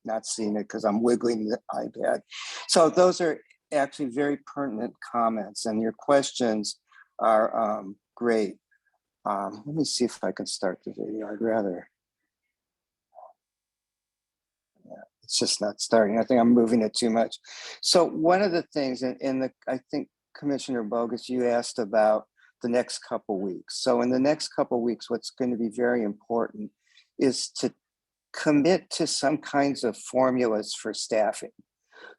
not seeing it because I'm wiggling the iPad. So those are actually very pertinent comments, and your questions are great. Let me see if I can start the video. I'd rather. Yeah, it's just not starting. I think I'm moving it too much. So one of the things I think Commissioner Bogus, you asked about the next couple weeks. So in the next couple weeks, what's going to be very important is to commit to some kinds of formulas for staffing,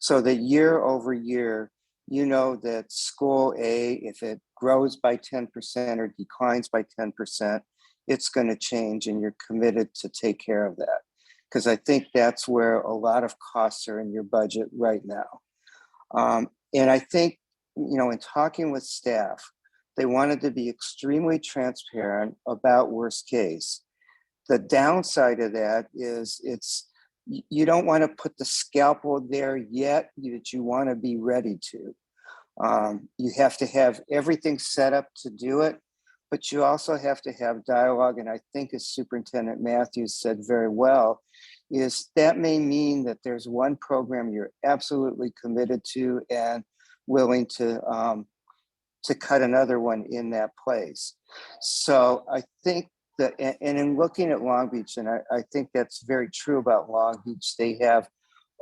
so that year over year, you know that school A, if it grows by 10% or declines by 10%, it's going to change, and you're committed to take care of that. Because I think that's where a lot of costs are in your budget right now. And I think, you know, in talking with staff, they wanted to be extremely transparent about worst case. The downside of that is you don't want to put the scalpel there yet, that you want to be ready to. You have to have everything set up to do it, but you also have to have dialogue. And I think, as Superintendent Matthews said very well, is that may mean that there's one program you're absolutely committed to and willing to to cut another one in that place. So I think that, and in looking at Long Beach, and I think that's very true about Long Beach, they have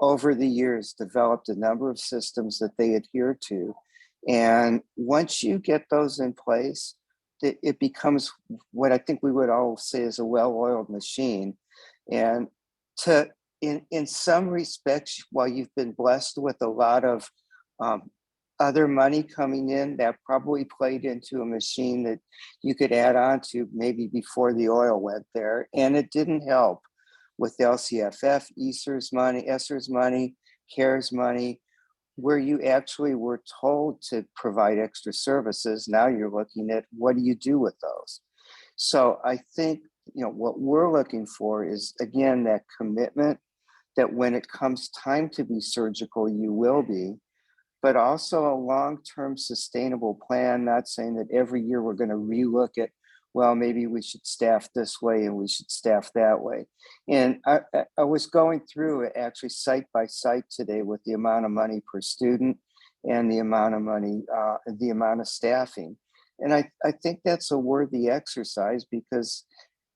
over the years developed a number of systems that they adhere to. And once you get those in place, it becomes what I think we would all say is a well-oiled machine. And in some respects, while you've been blessed with a lot of other money coming in, that probably played into a machine that you could add on to maybe before the oil went there. And it didn't help with LCFF, ESSER's money, CARES money, where you actually were told to provide extra services. Now you're looking at what do you do with those? So I think, what we're looking for is, again, that commitment that when it comes time to be surgical, you will be, but also a long-term sustainable plan, not saying that every year we're going to relook at, well, maybe we should staff this way and we should staff that way. And I was going through it actually site by site today with the amount of money per student and the amount of money, the amount of staffing. And I think that's a worthy exercise because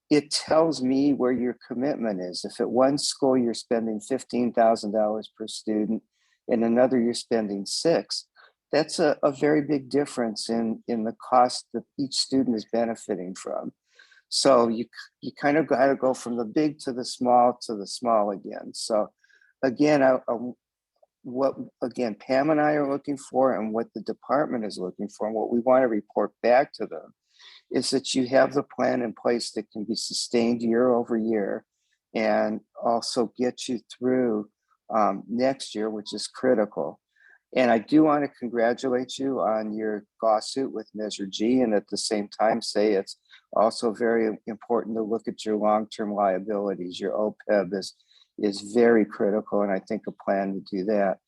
it tells me where your commitment is. If at one school you're spending $15,000 per student, in another you're spending $6,000, that's a very big difference in the cost that each student is benefiting from. So you kind of got to go from the big to the small again. So again, what Pam and I are looking for and what the department is looking for and what we want to report back to them is that you have the plan in place that can be sustained year over year and also get you through next year, which is critical. And I do want to congratulate you on your lawsuit with Measure G, and at the same time say it's also very important to look at your long-term liabilities. Your OPEB is very critical, and I think a plan to do that.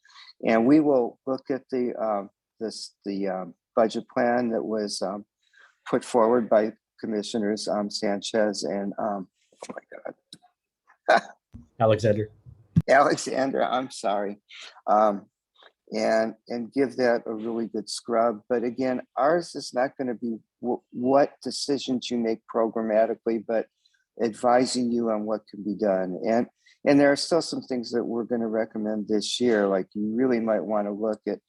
And we will look at the budget plan that was put forward by Commissioners Sanchez and oh my God, Alexander. I'm sorry. And give that a really good scrub. But again, ours is not going to be what decisions you make programmatically, but advising you on what can be done. And there are still some things that we're going to recommend this year, like you really might want to look at,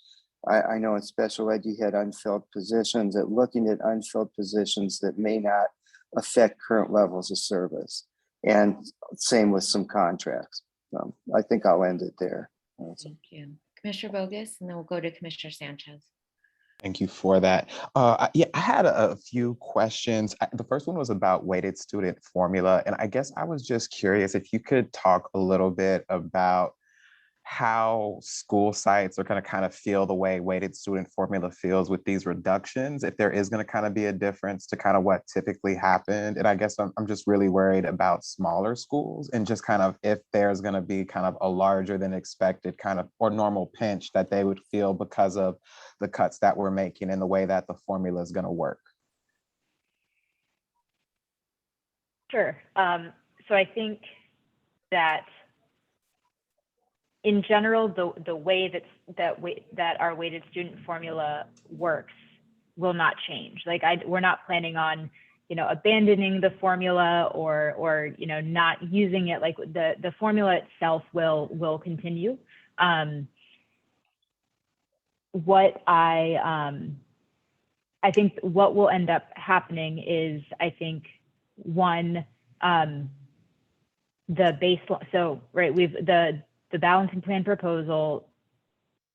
I know in special ed you had unfilled positions, at looking at unfilled positions that may not affect current levels of service. And same with some contracts. I think I'll end it there. Thank you. Commissioner Bogus, and then we'll go to Commissioner Sanchez. Thank you for that. Yeah, I had a few questions. The first one was about weighted student formula. And I guess I was just curious if you could talk a little bit about how school sites are going to kind of feel the way weighted student formula feels with these reductions, if there is going to kind of be a difference to kind of what typically happened. And I guess I'm just really worried about smaller schools and just kind of if there's going to be kind of a larger than expected kind of or normal pinch that they would feel because of the cuts that we're making and the way that the formula is going to work. Sure. So I think that in general, the way that our weighted student formula works will not change. Like we're not planning on, abandoning the formula or not using it. Like the formula itself will continue. What I think what will end up happening is one, the baseline. So right, the balancing plan proposal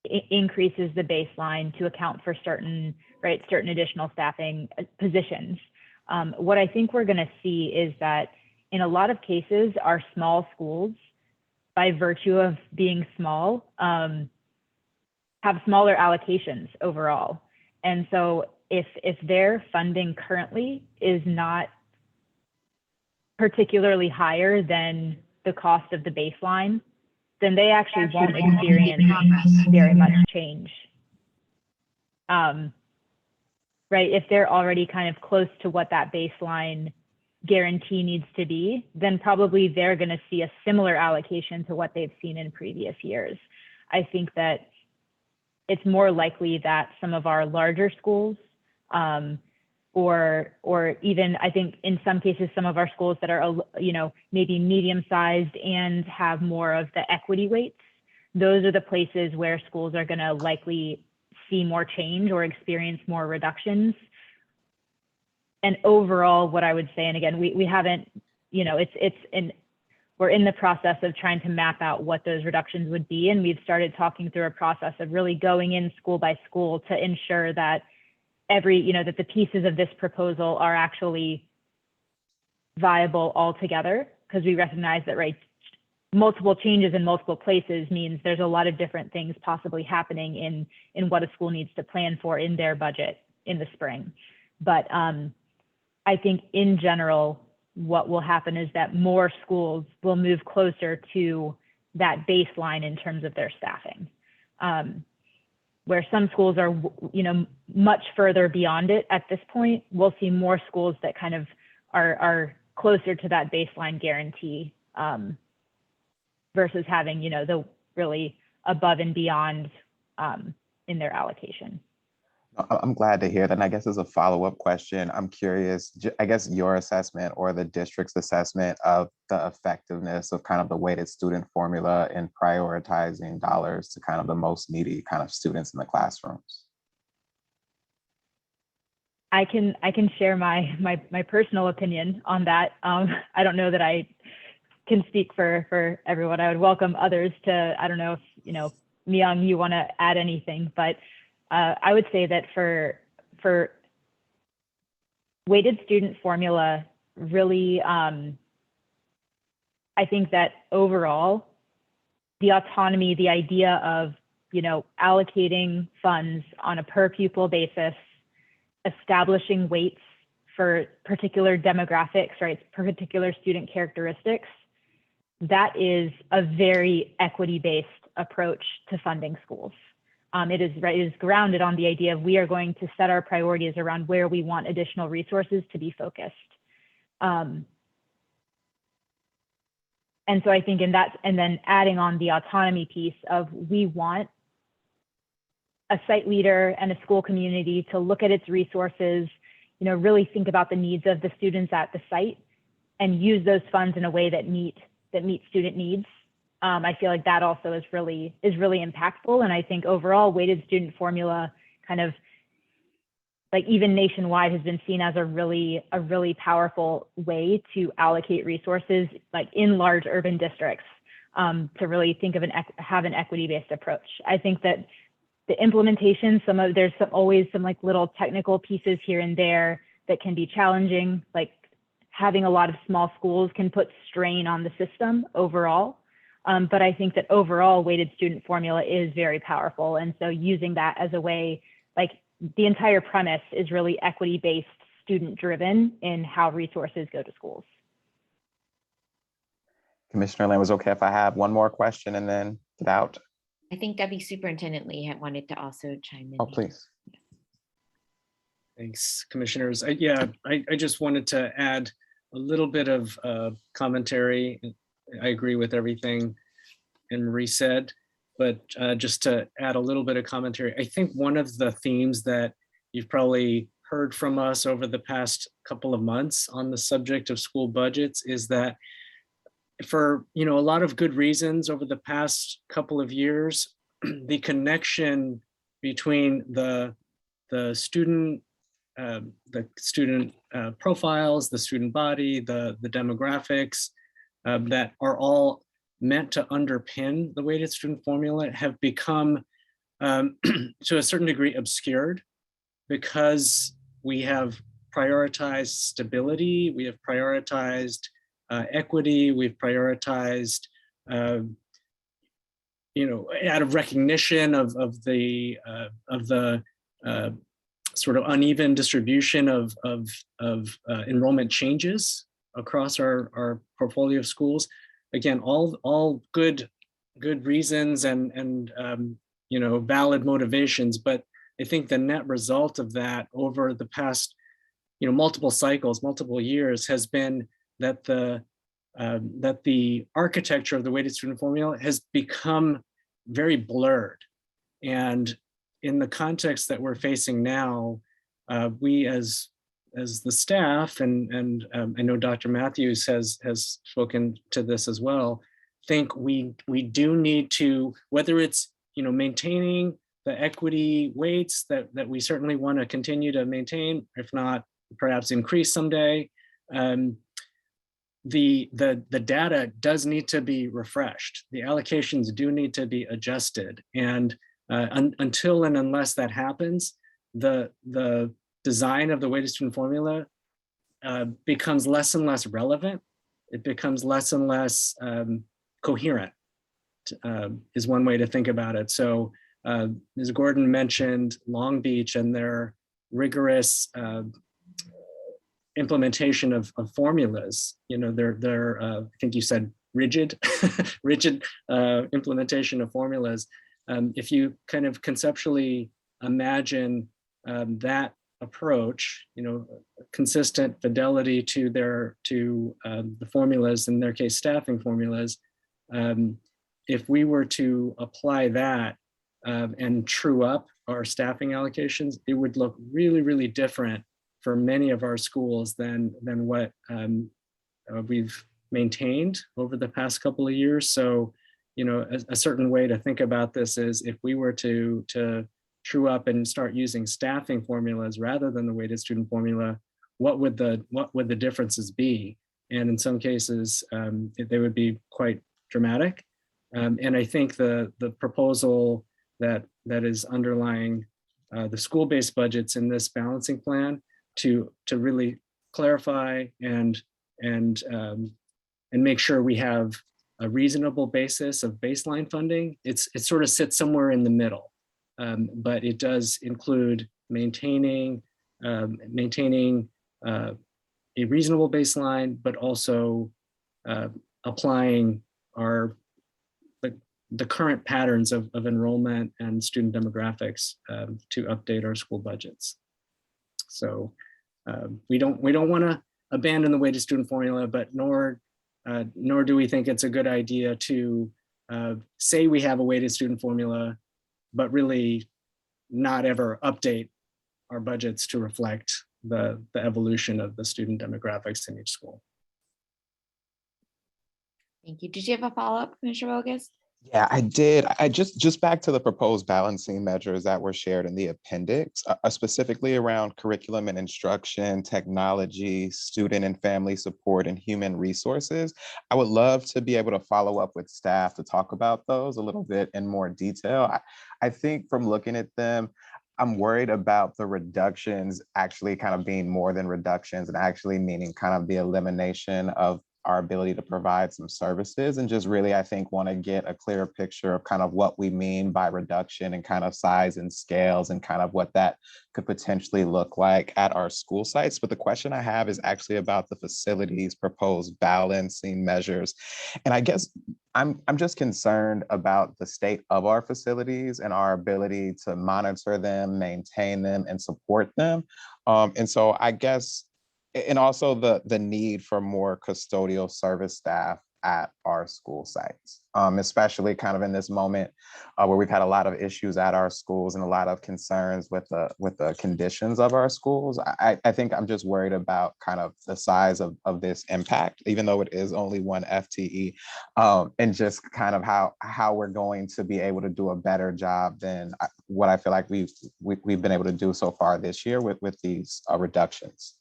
increases the baseline to account for certain additional staffing positions. What I think we're going to see is that in a lot of cases, our small schools, by virtue of being small, have smaller allocations overall. And so if their funding currently is not particularly higher than the cost of the baseline, then they actually won't experience very much change. Right, if they're already kind of close to what that baseline guarantee needs to be, then probably they're going to see a similar allocation to what they've seen in previous years. I think that it's more likely that some of our larger schools, or even I think in some cases, some of our schools that are, maybe medium-sized and have more of the equity weights, those are the places where schools are going to likely see more change or experience more reductions. And overall, what I would say, and again, we haven't, we're in the process of trying to map out what those reductions would be. And we've started talking through a process of really going in school by school to ensure that that the pieces of this proposal are actually viable altogether, because we recognize that, right, multiple changes in multiple places means there's a lot of different things possibly happening in what a school needs to plan for in their budget in the spring. But I think in general, what will happen is that more schools will move closer to that baseline in terms of their staffing. Where some schools are, much further beyond it at this point, we'll see more schools that kind of are closer to that baseline guarantee versus having, the really above and beyond in their allocation. I'm glad to hear that. And I guess as a follow-up question, I'm curious, I guess your assessment or the district's assessment of the effectiveness of kind of the weighted student formula in prioritizing dollars to kind of the most needy kind of students in the classrooms. I can share my personal opinion on that. I don't know that I can speak for everyone. I would welcome others to, I don't know if, Myung, you want to add anything, but I would say that for weighted student formula, really, I think that overall, the autonomy, the idea of, allocating funds on a per pupil basis, establishing weights for particular demographics, right, particular student characteristics, that is a very equity-based approach to funding schools. It is grounded on the idea of we are going to set our priorities around where we want additional resources to be focused. And so I think in that, and then adding on the autonomy piece of we want a site leader and a school community to look at its resources, really think about the needs of the students at the site and use those funds in a way that meet student needs. I feel like that also is really impactful. And I think overall weighted student formula kind of like even nationwide has been seen as a really powerful way to allocate resources like in large urban districts to really think of have an equity-based approach. I think that the implementation, there's always some like little technical pieces here and there that can be challenging, like having a lot of small schools can put strain on the system overall. But I think that overall weighted student formula is very powerful. And so using that as a way, like the entire premise is really equity-based, student-driven in how resources go to schools. Commissioner Lamb, is it okay if I have one more question and then get out? I think Deputy Superintendent Lee had wanted to also chime in. Oh, please. Thanks, commissioners. I just wanted to add a little bit of commentary. I agree with everything Anne Marie said, but just to add a little bit of commentary, I think one of the themes that you've probably heard from us over the past couple of months on the subject of school budgets is that for a lot of good reasons over the past couple of years, the connection between the student profiles, the student body, the demographics that are all meant to underpin the weighted student formula have become to a certain degree obscured because we have prioritized stability, we have prioritized equity, we've prioritized out of recognition of the sort of uneven distribution of enrollment changes across our portfolio of schools. Again, all good reasons and valid motivations, but I think the net result of that over the past multiple cycles, multiple years, has been that the architecture of the weighted student formula has become very blurred, and in the context that we're facing now, we as the staff, and I know Dr. Matthews has spoken to this as well, think we do need to, whether it's, you know, maintaining the equity weights that we certainly want to continue to maintain, if not perhaps increase someday. The data does need to be refreshed. The allocations do need to be adjusted, and until and unless that happens, the design of the weighted student formula becomes less and less relevant. It becomes less and less coherent, is one way to think about it. So Ms. Gordon mentioned Long Beach and their rigorous implementation of formulas. You know, their I think you said rigid, rigid implementation of formulas. If you kind of conceptually imagine that approach, you know, consistent fidelity to the formulas, in their case, staffing formulas, if we were to apply that and true up our staffing allocations, it would look really, really different for many of our schools than what we've maintained over the past couple of years. So, you know, a certain way to think about this is, if we were to true up and start using staffing formulas rather than the weighted student formula, what would the differences be? And in some cases, they would be quite dramatic. And I think the proposal that is underlying the school-based budgets in this balancing plan to really clarify and make sure we have a reasonable basis of baseline funding, it sort of sits somewhere in the middle. But it does include maintaining a reasonable baseline, but also applying the current patterns of enrollment and student demographics to update our school budgets. So we don't want to abandon the weighted student formula, but nor do we think it's a good idea to say we have a weighted student formula, but really not ever update our budgets to reflect the evolution of the student demographics in each school. Thank you. Did you have a follow-up, Commissioner Monegas? Yeah, I did. I just back to the proposed balancing measures that were shared in the appendix, specifically around curriculum and instruction, technology, student and family support, and human resources. I would love to be able to follow up with staff to talk about those a little bit in more detail. I think from looking at them, I'm worried about the reductions actually kind of being more than reductions, and actually meaning kind of the elimination of our ability to provide some services, and just really, I think, want to get a clearer picture of kind of what we mean by reduction and kind of size and scales and kind of what that could potentially look like at our school sites. But the question I have is actually about the facilities proposed balancing measures. And I guess I'm just concerned about the state of our facilities and our ability to monitor them, maintain them, and support them. And so I guess, and also the need for more custodial service staff at our school sites, especially kind of in this moment where we've had a lot of issues at our schools and a lot of concerns with the conditions of our schools. I think I'm just worried about kind of the size of this impact, even though it is only one FTE, and just kind of how we're going to be able to do a better job than what I feel like we've been able to do so far this year with these reductions.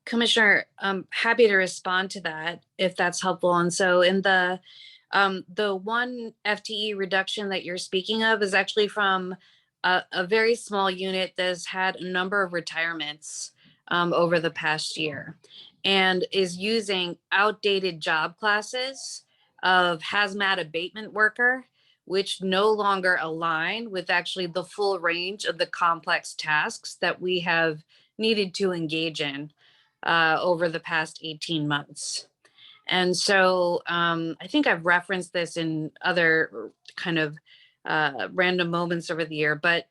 Commissioner, I'm happy to respond to that if that's helpful. And so in the one FTE reduction that you're speaking of is actually from a very small unit that's had a number of retirements over the past year, and is using outdated job classes of hazmat abatement worker, which no longer align with actually the full range of the complex tasks that we have needed to engage in over the past 18 months. And so I think I've referenced this in other kind of random moments over the year, but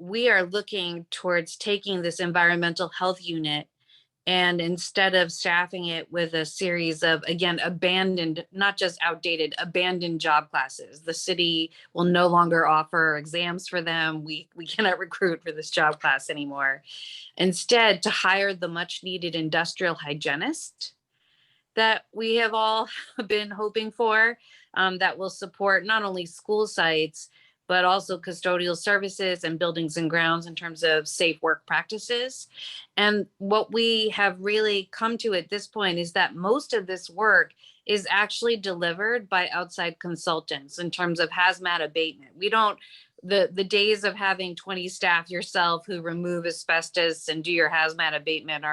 we are looking towards taking this environmental health unit And instead of staffing it with a series of, again, abandoned, not just outdated, abandoned job classes, the city will no longer offer exams for them. We cannot recruit for this job class anymore. Instead, to hire the much needed industrial hygienist that we have all been hoping for, that will support not only school sites, but also custodial services and buildings and grounds in terms of safe work practices. And what we have really come to at this point is that most of this work is actually delivered by outside consultants in terms of hazmat abatement. We don't, the days of having 20 staff yourself who remove asbestos and do your hazmat abatement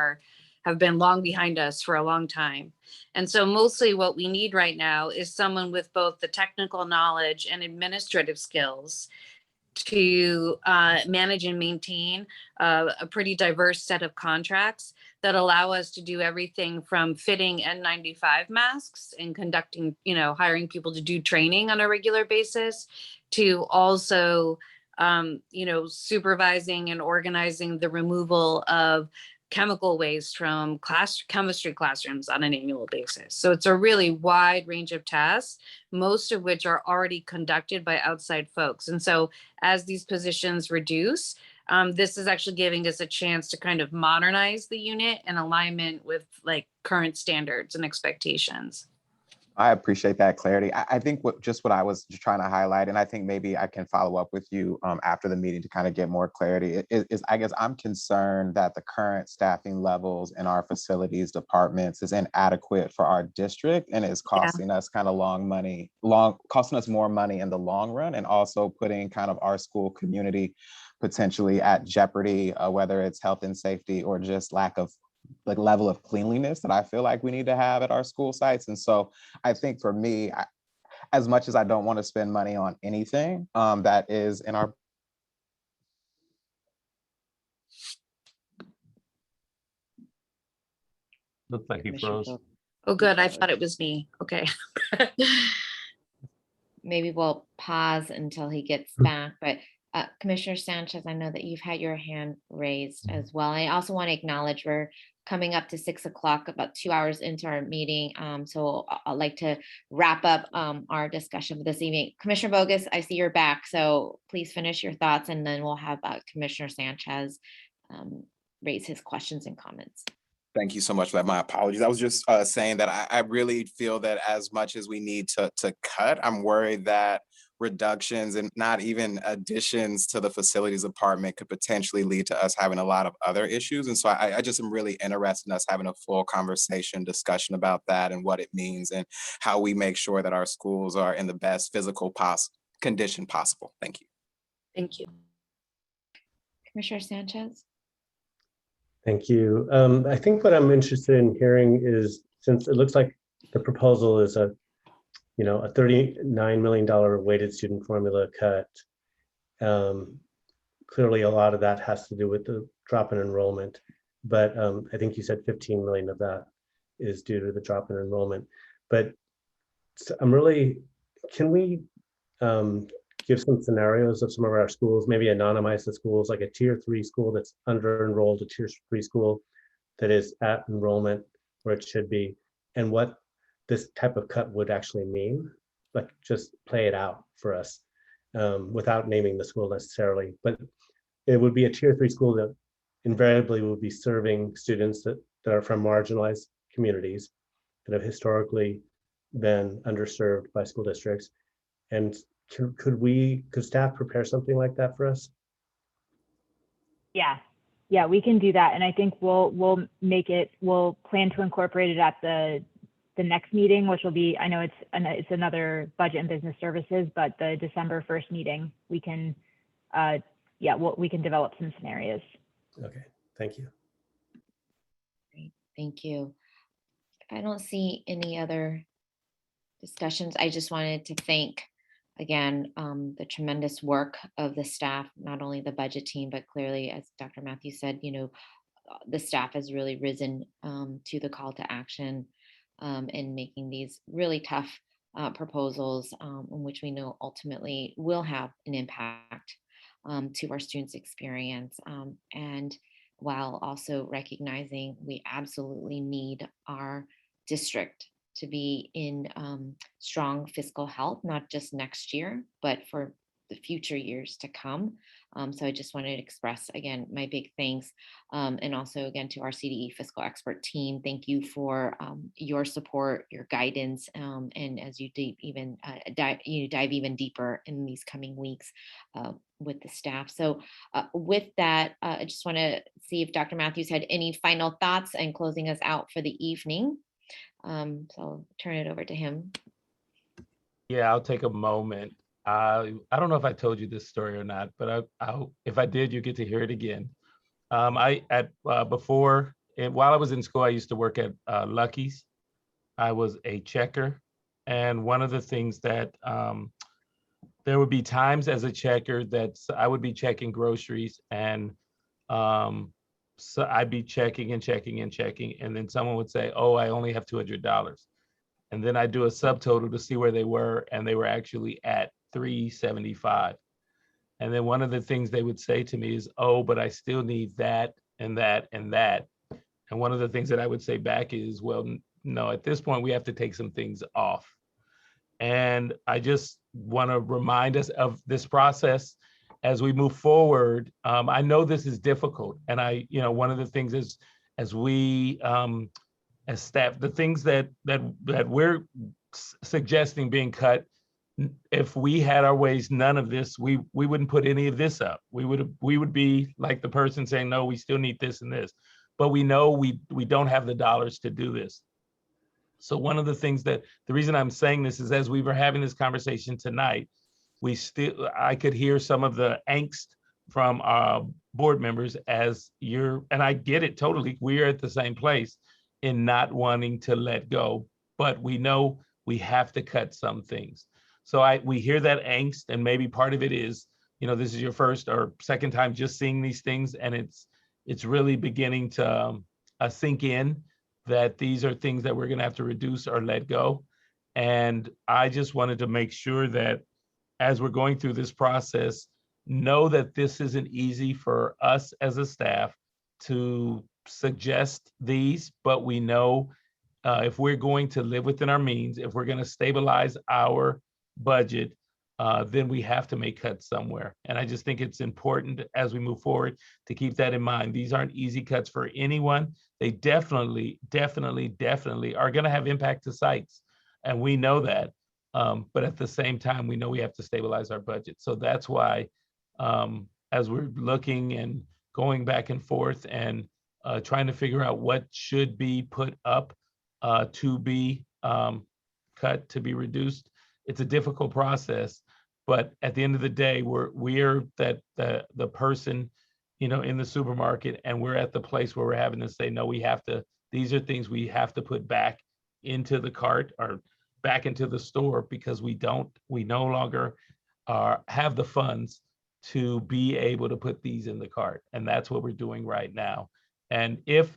have been long behind us for a long time. And so mostly what we need right now is someone with both the technical knowledge and administrative skills to manage and maintain a pretty diverse set of contracts that allow us to do everything from fitting N95 masks and conducting, hiring people to do training on a regular basis, to also, supervising and organizing the removal of chemical waste from chemistry classrooms on an annual basis. So it's a really wide range of tasks, most of which are already conducted by outside folks. And so as these positions reduce, this is actually giving us a chance to kind of modernize the unit in alignment with like current standards and expectations. I appreciate that clarity. I think what I was trying to highlight, and I think maybe I can follow up with you after the meeting to kind of get more clarity, is I guess I'm concerned that the current staffing levels in our facilities departments is inadequate for our district and is costing us kind of costing us more money in the long run, and also putting kind of our school community potentially at jeopardy, whether it's health and safety or just lack of level of cleanliness that I feel like we need to have at our school sites. And so I think for me, as much as I don't want to spend money on anything that is in our Looks like he froze. Oh, good. I thought it was me. Okay. Maybe we'll pause until he gets back, but Commissioner Sanchez, I know that you've had your hand raised as well. I also want to acknowledge we're coming up to 6 o'clock, about 2 hours into our meeting. So I'd like to wrap up our discussion for this evening. Commissioner Bogus, I see you're back. So please finish your thoughts, and then we'll have Commissioner Sanchez raise his questions and comments. Thank you so much for that. My apologies. I was just saying that I really feel that as much as we need to cut, I'm worried that reductions and not even additions to the facilities department could potentially lead to us having a lot of other issues. And so I just am really interested in us having a full discussion about that and what it means and how we make sure that our schools are in the best physical condition possible. Thank you. Thank you. Commissioner Sanchez. Thank you. I think what I'm interested in hearing is, since it looks like the proposal is a $39 million weighted student formula cut. Clearly, a lot of that has to do with the drop in enrollment, but I think you said 15 million of that is due to the drop in enrollment. But can we give some scenarios of some of our schools, maybe anonymize the schools, like a tier 3 school that's under enrolled, a tier 3 school that is at enrollment where it should be, and what this type of cut would actually mean, like just play it out for us without naming the school necessarily. But it would be a tier 3 school that invariably will be serving students that are from marginalized communities that have historically been underserved by school districts. And could staff prepare something like that for us? Yeah, we can do that. And I think we'll plan to incorporate it at the next meeting, which will be, I know it's another budget and business services, but the December 1st meeting, we can, we can develop some scenarios. Okay, thank you. Great, thank you. I don't see any other discussions. I just wanted to thank again the tremendous work of the staff, not only the budget team, but clearly, as Dr. Matthews said, the staff has really risen to the call to action in making these really tough proposals, in which we know ultimately will have an impact to our students' experience. And while also recognizing we absolutely need our district to be in strong fiscal health, not just next year, but for the future years to come. So I just wanted to express again my big thanks, and also again to our CDE fiscal expert team. Thank you for your support, your guidance, and as you dive even deeper in these coming weeks with the staff. So with that, I just want to see if Dr. Matthews had any final thoughts and closing us out for the evening. So I'll turn it over to him. Yeah, I'll take a moment. I don't know if I told you this story or not, but if I did, you get to hear it again. While I was in school, I used to work at Lucky's. I was a checker, and one of the things that there would be times as a checker that I would be checking groceries, and so I'd be checking and checking and checking, and then someone would say, "Oh, I only have $200." And then I do a subtotal to see where they were, and they were actually at $375. And then one of the things they would say to me is, "Oh, but I still need that and that and that." And one of the things that I would say back is, "Well, no, at this point we have to take some things off." And I just want to remind us of this process as we move forward. I know this is difficult, and one of the things is, as we as staff, the things that we're suggesting being cut, if we had our ways, none of this, we wouldn't put any of this up. We would be like the person saying, "No, we still need this and this," but we know we don't have the dollars to do this. So one of the things the reason I'm saying this is, as we were having this conversation tonight, I could hear some of the angst from our board members and I get it totally. We're at the same place in not wanting to let go, but we know we have to cut some things. So we hear that angst, and maybe part of it is, this is your first or second time just seeing these things, and it's really beginning to sink in that these are things that we're going to have to reduce or let go. And I just wanted to make sure that as we're going through this process, know that this isn't easy for us as a staff to suggest these, but we know if we're going to live within our means, if we're going to stabilize our budget, then we have to make cuts somewhere. And I just think it's important as we move forward to keep that in mind. These aren't easy cuts for anyone. They definitely are going to have impact to sites. And we know that. But at the same time, we know we have to stabilize our budget. So that's why as we're looking and going back and forth and trying to figure out what should be put up to be cut, to be reduced, it's a difficult process. But at the end of the day, we're the person, in the supermarket, and we're at the place where we're having to say, no, these are things we have to put back into the cart or back into the store, because we no longer have the funds to be able to put these in the cart. And that's what we're doing right now. And here's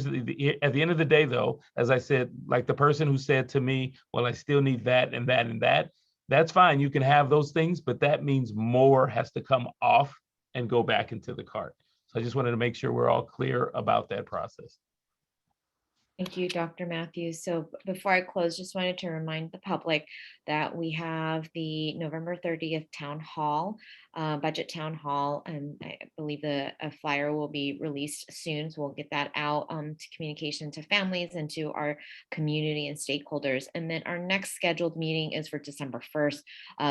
at the end of the day, though, as I said, like the person who said to me, "Well, I still need that and that and that," that's fine. You can have those things, but that means more has to come off and go back into the cart. So I just wanted to make sure we're all clear about that process. Thank you, Dr. Matthews. So before I close, just wanted to remind the public that we have the November 30th town hall, budget town hall, and I believe a flyer will be released soon. So we'll get that out to communication to families and to our community and stakeholders. And then our next scheduled meeting is for December 1st,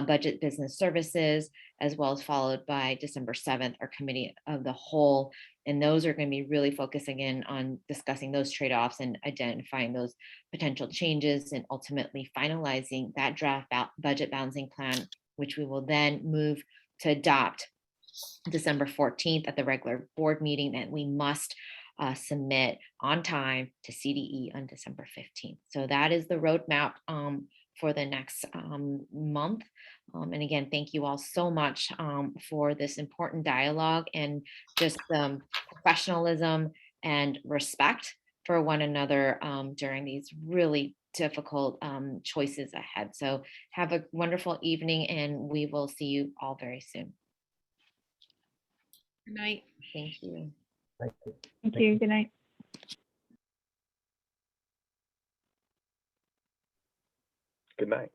budget business services, as well as followed by December 7th, our committee of the whole. And those are going to be really focusing in on discussing those trade-offs and identifying those potential changes and ultimately finalizing that draft budget balancing plan, which we will then move to adopt December 14th at the regular board meeting, that we must submit on time to CDE on December 15th. So that is the roadmap for the next month. And again, thank you all so much for this important dialogue and just professionalism and respect for one another during these really difficult choices ahead. So have a wonderful evening, and we will see you all very soon. Good night. Thank you. Thank you. Good night. Good night.